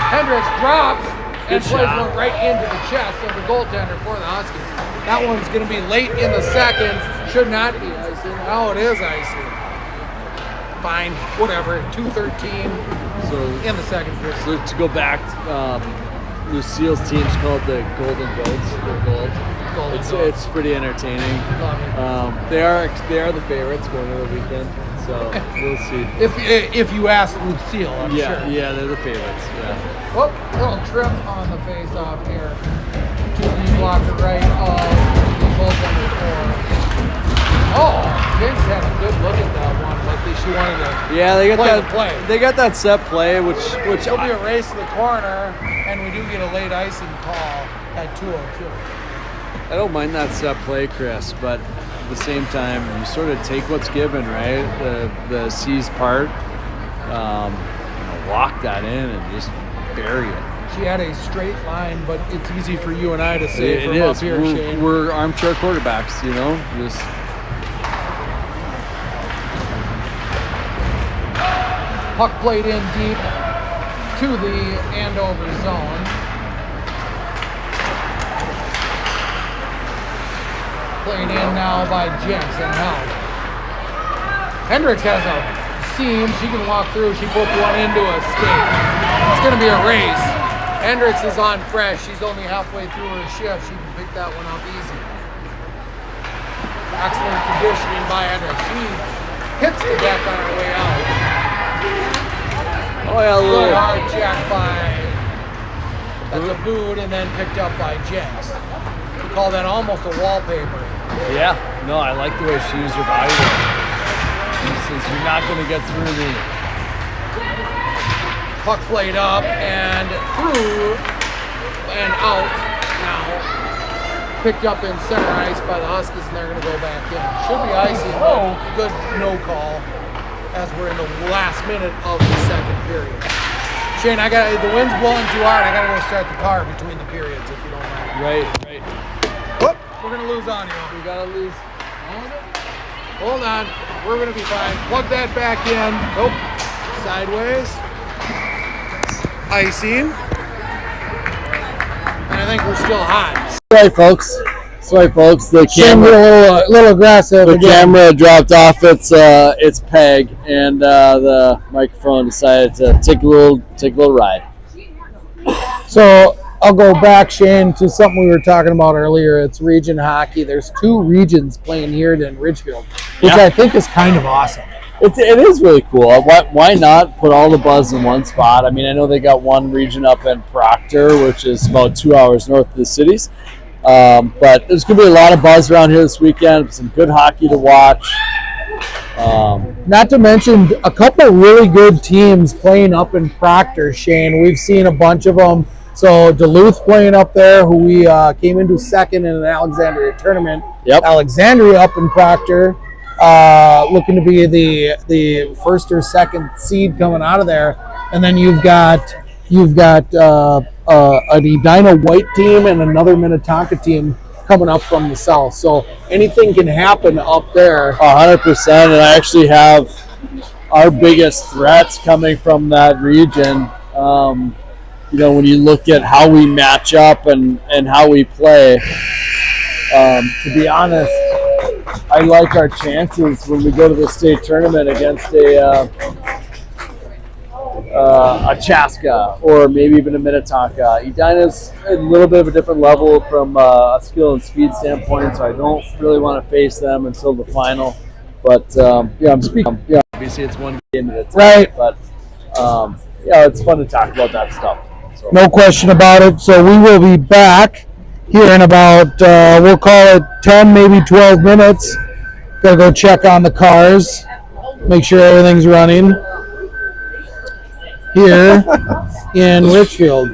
Hendricks drops and plays one right into the chest of the goaltender for the Huskies. That one's going to be late in the second. Should not be icing. Oh, it is icing. Fine, whatever. 2:13 in the second period. So to go back, Lucille's team's called the Golden Goats. They're gold. Golden It's Goats. it's pretty entertaining. Love it. They are the favorites going into the weekend, so we'll see. If you ask Lucille, I'm sure. Yeah, they're the favorites. Yeah. Oh, little trip on the face-off here. To the blocker right of the goaltender for. Oh, Vince had a good look at that one. Like she wanted to. Yeah, they got Play that the play. They got that set play, which It'll be a race to the corner, and we do get a late icing call at 2:02. I don't mind that set play, Chris, but at the same time, you sort of take what's given, right? The C's part, lock that in and just bury it. She had a straight line, but it's easy for you and I to say It from is. up here, Shane. We're armchair quarterbacks, just. Puck played in deep to the Andover zone. Played in now by Jenks and Held. Hendricks has a seam. She can walk through. She puts one into a skate. It's going to be a race. Hendricks is on fresh. She's only halfway through her shift. She can pick that one up easy. Excellent conditioning by Hendricks. She hits the deck on her way out. Oh yeah, a Good little. hard check by, that's a boot, and then picked up by Jenks. We call that almost a wallpaper. Yeah, no, I like the way she used her body there. She says, "You're not going to get through me." Puck played up and through and out now. Picked up in center ice by the Huskies, and they're going to go back in. Should be icing, but good no call as we're in the last minute of the second period. Shane, the wind's blowing too hard. I got to go start the car between the periods if you don't mind. Right. Whoop, we're going to lose audio. We gotta lose. Hold on. We're going to be fine. Plug that back in. Nope. Sideways. Icing. And I think we're still hot. Sorry, folks. The Shane, camera, a little aggressive. the again. camera dropped off its peg, and the microphone decided to take a little ride. So I'll go back, Shane, to something we were talking about earlier. It's region hockey. There's two regions playing here in Ridgefield, which Yeah. I think is kind of awesome. It is really cool. Why not put all the buzz in one spot? I mean, I know they got one region up in Proctor, which is about 2 hours north of the cities. But there's going to be a lot of buzz around here this weekend. Some good hockey to watch. Not to mention a couple really good teams playing up in Proctor, Shane. We've seen a bunch of them. So Duluth playing up there, who we came into second in an Alexandria tournament. Yep. Alexandria up in Proctor, looking to be the first or second seed coming out of there. And then you've got an Edina White team and another Minnetonka team coming up from the south. So anything can happen up there. 100%. And I actually have our biggest threats coming from that region. When you look at how we match up and how we play, to be honest, I like our chances when we go to the state tournament against a Chaska or maybe even a Minnetonka. Edina's a little bit of a different level from a skill and speed standpoint, so I don't really want to face them until the final. But I'm speaking. Yeah, obviously it's one game at a time, Right. But it's fun to talk about that stuff. So. No question about it. So we will be back here in about, we'll call it 10, maybe 12 minutes. Gotta go check on the cars, make sure everything's running here in Richfield.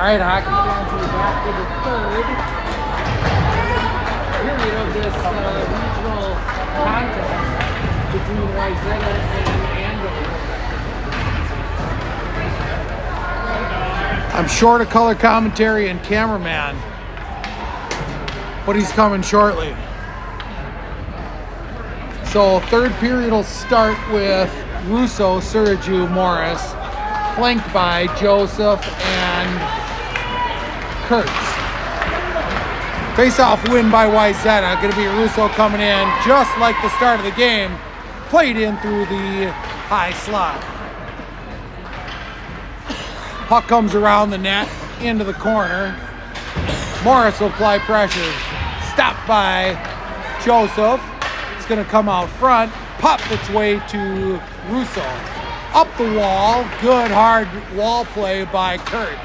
right, hockey fans, we're back to the third period of this regional contest between Wayzata and Andover. I'm short of color commentary and cameraman, but he's coming shortly. So third period will start with Russo, Suraju, Morris, flanked by Joseph and Kurtz. Face-off win by Wayzata. Going to be Russo coming in just like the start of the game. Played in through the high slot. Puck comes around the net into the corner. Morris will apply pressure. Stopped by Joseph. It's going to come out front. Pop its way to Russo. Up the wall. Good hard wall play by Kurtz.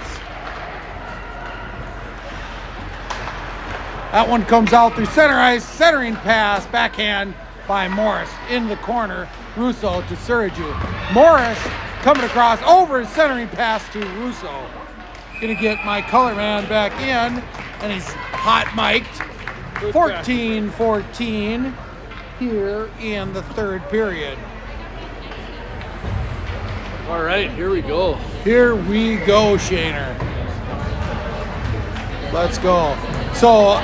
That one comes out through center ice. Centering pass. Backhand by Morris. In the corner. Russo to Suraju. Morris coming across over his centering pass to Russo. Gonna get my color man back in. And he's hot mic'd. 14-14 here in the third period. All right, here we go. Here we go, Shaner. Let's go. So,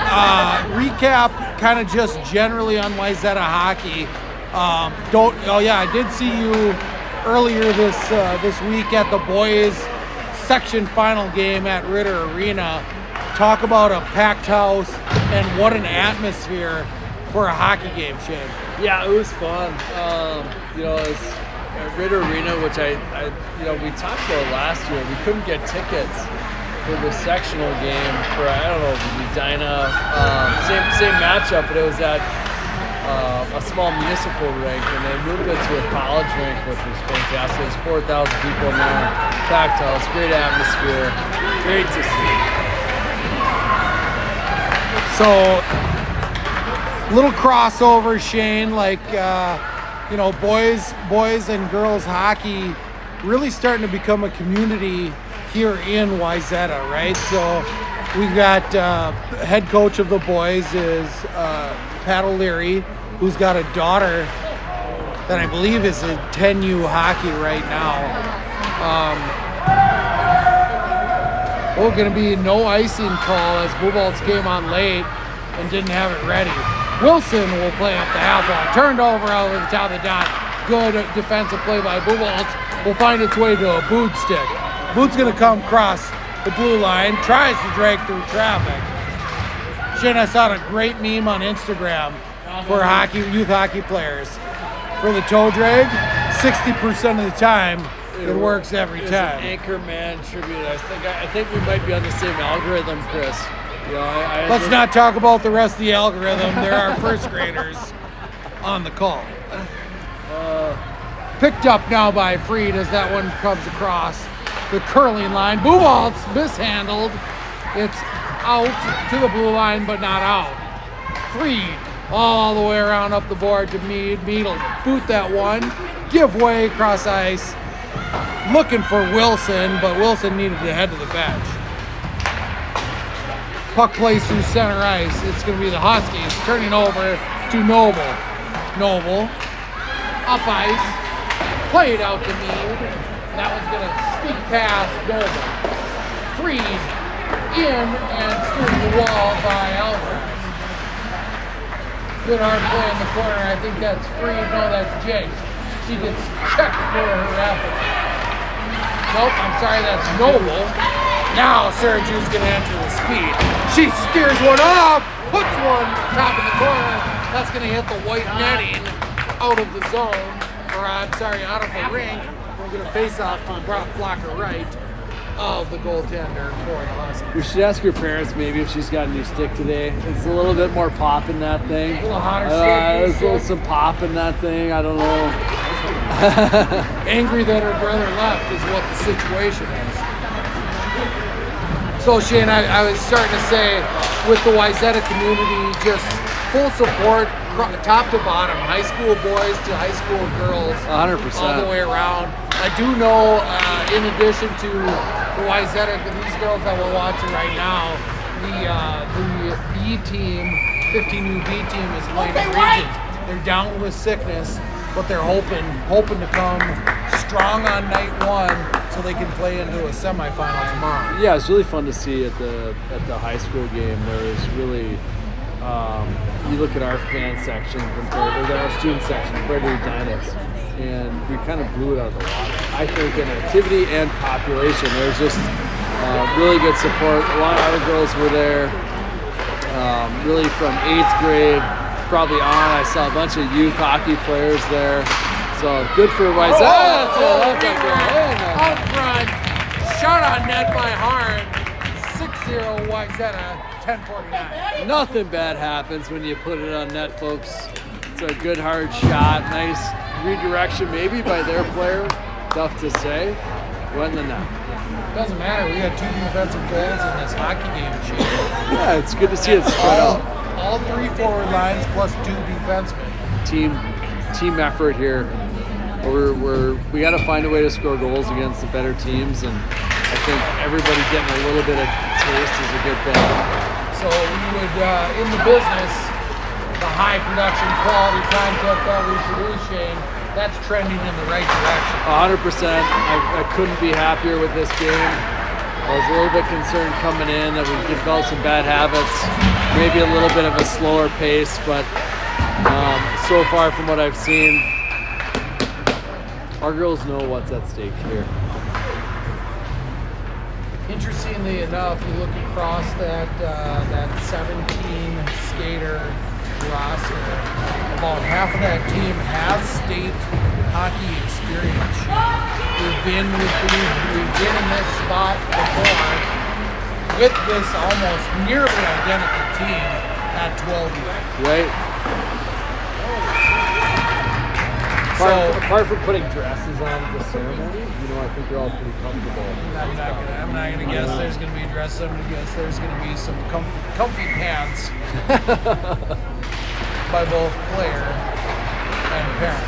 recap kind of just generally on Wayzata hockey. I did see you earlier this week at the boys section final game at Ritter Arena. Talk about a packed house and what an atmosphere for a hockey game, Shane. Yeah, it was fun. It's at Ritter Arena, which we talked about last year. We couldn't get tickets for the sectional game for Medina. Same matchup, but it was at a small municipal rink, and they moved it to a college rink, which was fantastic. There's 4,000 people in there, packed house, great atmosphere, great to see. So, little crossover, Shane, boys and girls hockey really starting to become a community here in Wayzata, right? So we've got head coach of the boys is Pat O'Leary, who's got a daughter that I believe is in 10U hockey right now. Going to be no icing call as Buboltz came on late and didn't have it ready. Wilson will play up the half wall. Turned over out of the top of the dot. Good defensive play by Buboltz. Will find its way to a boot stick. Boot's going to come across the blue line. Tries to drag through traffic. Shane, I saw a great meme on Instagram for youth hockey players. For the toe drag, 60% of the time, it works every time. An Anchorman tribute. I think we might be on the same algorithm, Chris. Let's not talk about the rest of the algorithm. There are first graders on the call. Picked up now by Freed as that one comes across the curling line. Buboltz mishandled. It's out to the blue line, but not out. Freed all the way around up the board to Mead. Mead will boot that one. Give way across ice. Looking for Wilson, but Wilson needed to head to the bench. Puck plays through center ice. It's going to be the Huskies turning over to Noble. Noble, up ice, played out to Mead. That one's going to sneak past Noble. Freed in and through the wall by Albert. Good hard play in the corner. I think that's Freed. No, that's Jace. She gets checked for her effort. Nope, I'm sorry, that's Noble. Now Saraju's going to enter the speed. She steers one off, puts one top of the corner. That's going to hit the white netting out of the zone, out of the rink. We're going to face off to the blocker right of the goaltender for the Huskies. We should ask your parents maybe if she's got a new stick today. It's a little bit more pop in that thing. A little hotter stick. There's a little some pop in that thing. I don't know. Angry that her brother left is what the situation is. So Shane, I was starting to say with the Wayzata community, just full support, top to bottom, high school boys to high school girls, 100%, all the way around. I do know, in addition to the Wayzata, these girls that we're watching right now, the B team, 15U B team is playing in regions. They're down with sickness, but they're hoping to come strong on night one so they can play into a semifinal tomorrow. Yeah, it's really fun to see at the high school game. There was really, you look at our fan section compared to our student section compared to Edina's, and we kind of blew it out of the water. I think in activity and population, there's just really good support. A lot of our girls were there, really from 8th grade, probably on. I saw a bunch of youth hockey players there. So good for Wayzata. Out front, shot on net by Harn. 6-0 Wayzata, 10:49. Nothing bad happens when you put it on net, folks. It's a good hard shot. Nice redirection maybe by their player. Tough to say. Went in the net. Doesn't matter. We had 2 defensive goals in this hockey game, Shane. Yeah, it's good to see it spread out. All 3 forward lines plus 2 defensemen. Team effort here. We got to find a way to score goals against the better teams, and I think everybody getting a little bit of taste is a good thing. So we would, in the business, the high production quality content that we produce, Shane, that's trending in the right direction. 100%. I couldn't be happier with this game. I was a little bit concerned coming in that we'd develop some bad habits, maybe a little bit of a slower pace, but so far from what I've seen, our girls know what's at stake here. Interestingly enough, you look across that 17 skater roster, about half of that team has state hockey experience. We've been in this spot before with this almost nearly identical team at 12 years. Right? Apart from putting dresses on at the ceremony, I think they're all pretty comfortable. I'm not gonna guess there's gonna be a dress. I'm gonna guess there's gonna be some comfy pants by both player and parent.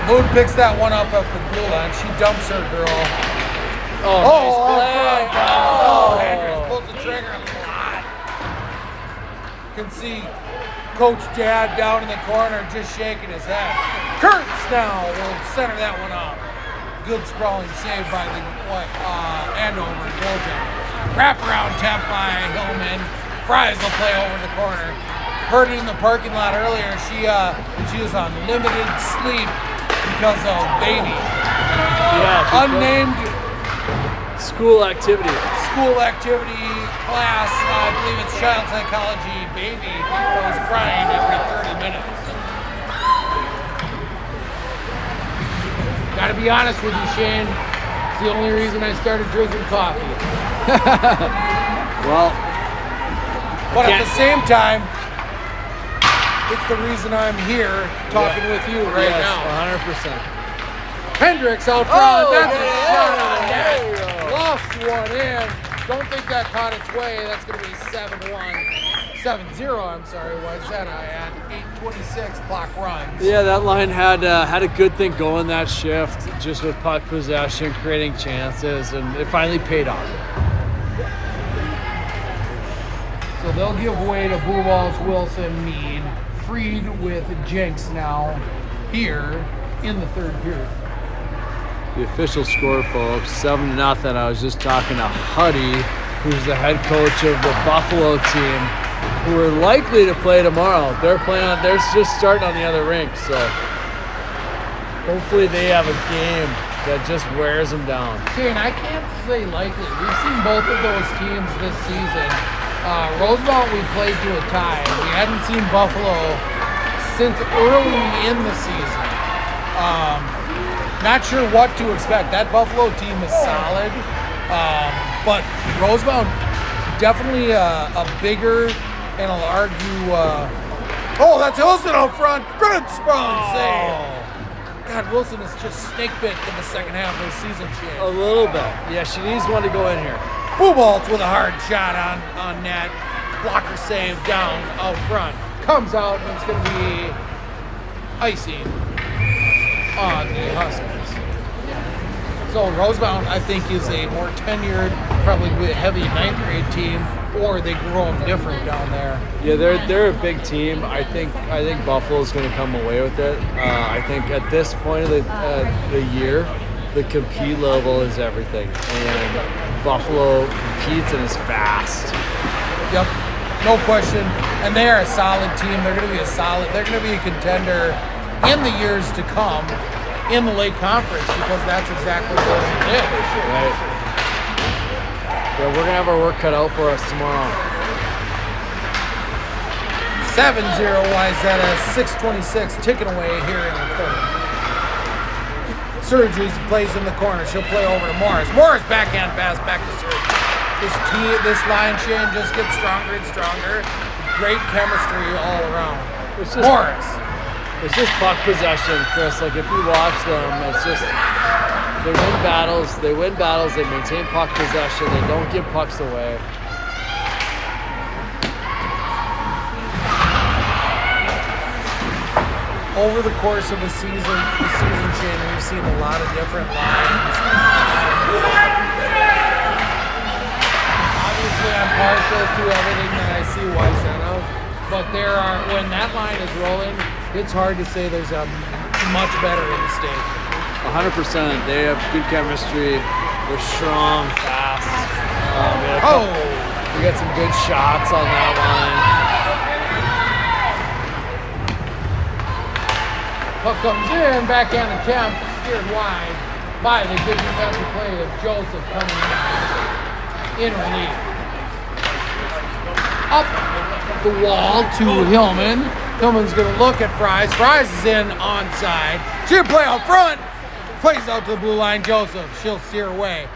Moon picks that one up at the blue line. She dumps her girl. Nice play. Andrews pulls the trigger a lot. Can see Coach Dad down in the corner just shaking his head. Kurtz now will center that one up. Good sprawling save by the Andover goaltender. Wraparound tap by Hillman. Fries will play over the corner. Heard it in the parking lot earlier. She was on limited sleep because of baby. Yeah. Unnamed School activity class. I believe it's child psychology baby that was crying every 30 minutes. Gotta be honest with you, Shane. It's the only reason I started drinking coffee. Well, but at the same time, it's the reason I'm here talking with you right now. 100%. Hendricks out front. That's yeah, a shot on there net. you go. Lofts one in. Don't think that caught its way. That's going to be 7-0, I'm sorry, Wayzata at 8:26 clock runs. Yeah, that line had a good thing going that shift, just with puck possession, creating chances, and it finally paid off. So they'll give way to Blue Balls, Wilson, Mead, Freed with Jenks now here in the third period. The official score, folks, 7-0. I was just talking to Huddy, who's the head coach of the Buffalo team, who are likely to play tomorrow. They're just starting on the other rink, so hopefully they have a game that just wears them down. Shane, I can't say likely. We've seen both of those teams this season. Roosevelt, we played to a tie. We hadn't seen Buffalo since early in the season. Not sure what to expect. That Buffalo team is solid, but Roosevelt definitely a bigger, and I'll argue. That's Wilson out front. Good sprawling save. God, Wilson is just snake bit in the second half of the season. A little bit. Yeah, she needs one to go in here. Buboltz with a hard shot on net. Blocker save down out front. Comes out, and it's going to be icing on the Huskies. So Rosemount, I think, is a more tenured, probably a heavy 9th grade team, or they grow them different down there. Yeah, they're a big team. I think Buffalo's going to come away with it. I think at this point of the year, the compete level is everything, and Buffalo competes and is fast. Yep, no question. And they are a solid team. They're going to be They're going to be a contender in the years to come in the Lake Conference, because that's exactly what it is. Right. Yeah, we're gonna have our work cut out for us tomorrow. 7-0 Wayzata, 6:26 ticking away here in the third. Surges plays in the corner. She'll play over to Morris. Morris backhand pass back to Surge. This line, Shane, just gets stronger and stronger. Great chemistry all around. Morris. It's just puck possession, Chris. Like, if you watch them, it's just they win battles. They maintain puck possession. They don't give pucks away. Over the course of the season, Shane, we've seen a lot of different lines. Obviously, I'm partial to everything that I see Wayzata, but when that line is rolling, it's hard to say there's a much better in the state. 100%. They have good chemistry. They're strong, fast. We got some good shots on that line. Puck comes in, backhand attempt, steered wide by the good defensive play of Joseph coming in relief. Up the wall to Hillman. Hillman's going to look at Fries. Fries is in onside. She'll play out front. Plays out to the blue line. Joseph. She'll steer away.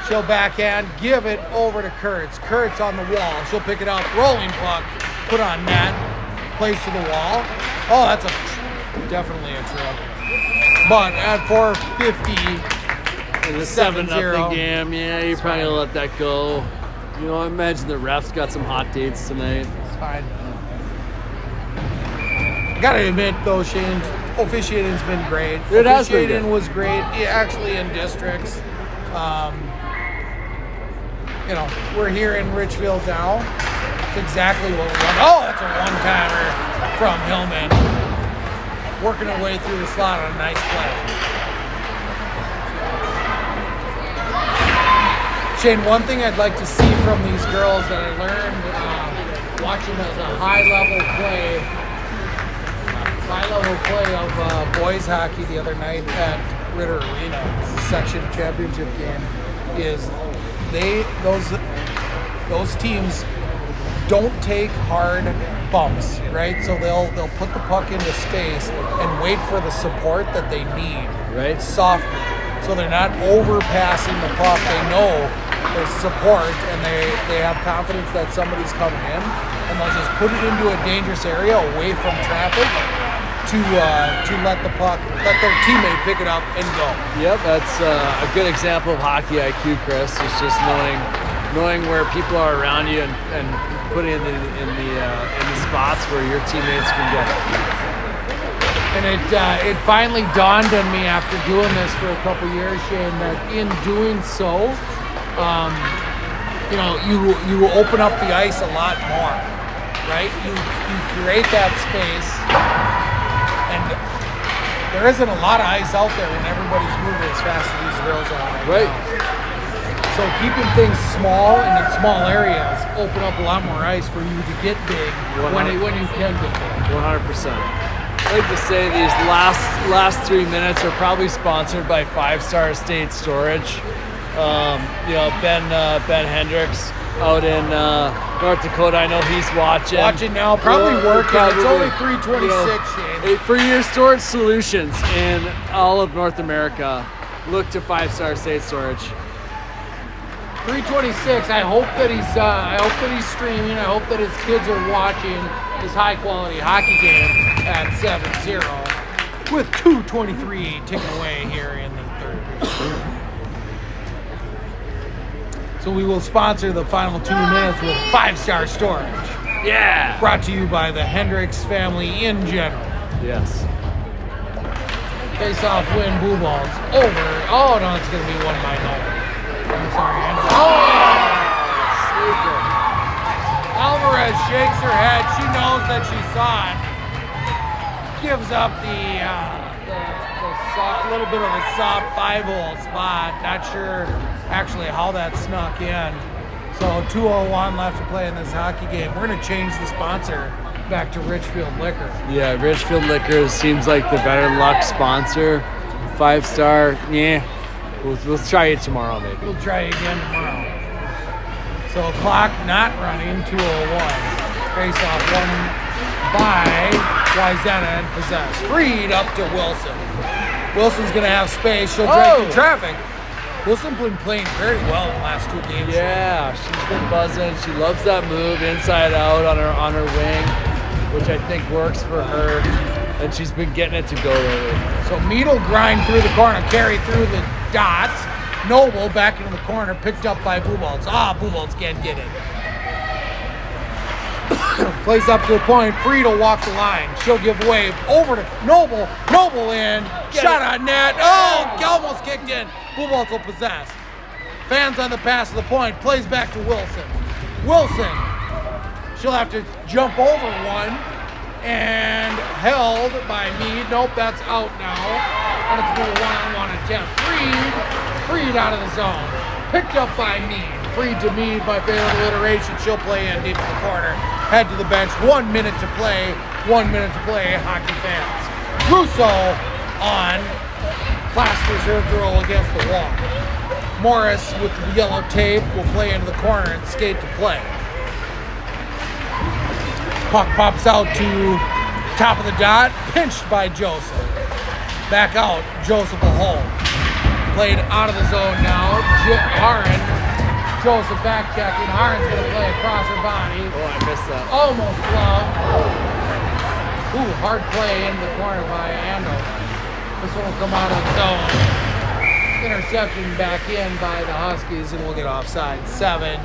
She'll backhand. Give it over to Kurtz. Kurtz on the wall. She'll pick it up. Rolling puck. Put on net. Plays to the wall. Oh, that's definitely a trip. But at 4:50, in a 7-0 game, yeah, you're probably going to let that go. You know, I imagine the refs got some hot dates tonight. It's fine. Gotta admit, though, Shane, officiating's been great. It has been good. Officiating was great, actually, in districts. We're here in Richfield now. That's exactly what we want. Oh, that's a one-timer from Hillman. Working her way through the slot on a nice play. Shane, one thing I'd like to see from these girls that I learned watching as a high-level play of boys hockey the other night at Ritter Arena, the section championship game, is those teams don't take hard bumps, right? So they'll put the puck into space and wait for the support that they need, right? Softly. So they're not overpassing the puck. They know there's support, and they have confidence that somebody's coming in, and they'll just put it into a dangerous area away from traffic to let their teammate pick it up and go. Yep, that's a good example of hockey IQ, Chris. It's just knowing where people are around you and putting it in the spots where your teammates can get it. And it finally dawned on me after doing this for a couple years, Shane, that in doing so, you open up the ice a lot more, right? You create that space, and there isn't a lot of ice out there when everybody's moving as fast as these girls are right now. So keeping things small and in small areas open up a lot more ice for you to get big when you can get big. 100%. I'd like to say these last 3 minutes are probably sponsored by 5-Star State Storage. Ben Hendricks out in North Dakota. I know he's watching. Watching now, probably working. It's only 3:26, Shane. For your storage solutions in all of North America, look to 5-Star State Storage. 3:26. I hope that he's streaming. I hope that his kids are watching this high-quality hockey game at 7-0 with 2:23 ticking away here in the third period. So we will sponsor the final 2 minutes with 5-Star Storage. Yeah. Brought to you by the Hendricks family in general. Yes. Face-off win, blue balls over. Oh, no, it's going to be won by Noble. I'm sorry. Alvarez shakes her head. She knows that she saw it. Gives up the soft, little bit of a soft 5-hole spot. Not sure actually how that snuck in. So 2:01 left to play in this hockey game. We're going to change the sponsor back to Richfield Liquor. Yeah, Richfield Liquor seems like the better luck sponsor. 5-star, yeah. We'll try it tomorrow, maybe. We'll try it again tomorrow. So clock not running, 2:01. Face-off won by Wayzata and possessed. Freed up to Wilson. Wilson's going to have space. She'll drive through traffic. Wilson's been playing very well in the last 2 games. Yeah, she's been buzzing. She loves that move inside out on her wing, which I think works for her. And she's been getting it to go lately. So Mead will grind through the corner, carry through the dots. Noble back into the corner, picked up by Blue Balls. Blue Balls can't get it. Plays up to the point. Free to walk the line. She'll give way over to Noble. Noble in. Shot on net. Almost kicked in. Blue Balls will possess. Fans on the pass to the point. Plays back to Wilson. Wilson. She'll have to jump over one. And held by Mead. Nope, that's out now. And it's going to be a one-on-one attempt. Freed out of the zone. Picked up by Mead. Freed to Mead by failed alliteration. She'll play in deep in the corner. Head to the bench. 1 minute to play. 1 minute to play, hockey fans. Russo on. Plasters her girl against the wall. Morris with the yellow tape will play into the corner and skate to play. Puck pops out to top of the dot. Pinched by Joseph. Back out. Joseph will hold. Played out of the zone now. Haran. Joseph back checking. Haran's going to play across her body. Oh, I missed that. Almost gloved. Hard play in the corner by Andover. This one will come out of the zone. Interception back in by the Huskies, and we'll get offside. 7-0.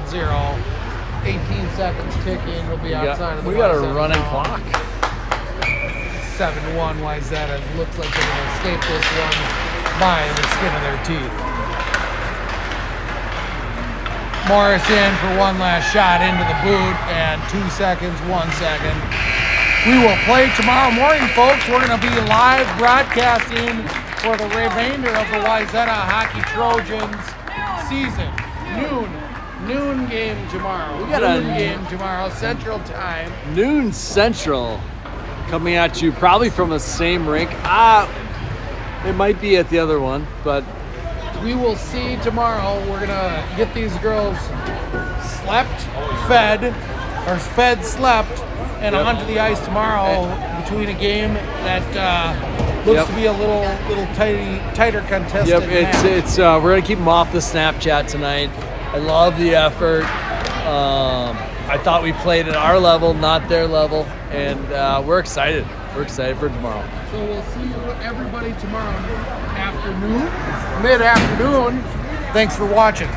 18 seconds ticking. We'll be outside of the We got a Wayzata running zone. clock. 7-1 Wayzata. Looks like they're going to escape this one by the skin of their teeth. Morris in for one last shot into the boot, and 2 seconds, 1 second. We will play tomorrow morning, folks. We're going to be live broadcasting for the remainder of the Wayzata Hockey Trojans season. Noon game tomorrow. We got a noon game tomorrow, Central Time. Noon Central coming at you probably from the same rink. It might be at the other one, but we will see tomorrow. We're going to get these girls slept, and onto the ice tomorrow between a game that looks to be a little tighter contested. Yep, match. it's we're gonna keep them off the Snapchat tonight. I love the effort. I thought we played at our level, not their level, and we're excited. We're excited for tomorrow. So we'll see everybody tomorrow mid-afternoon. Thanks for watching.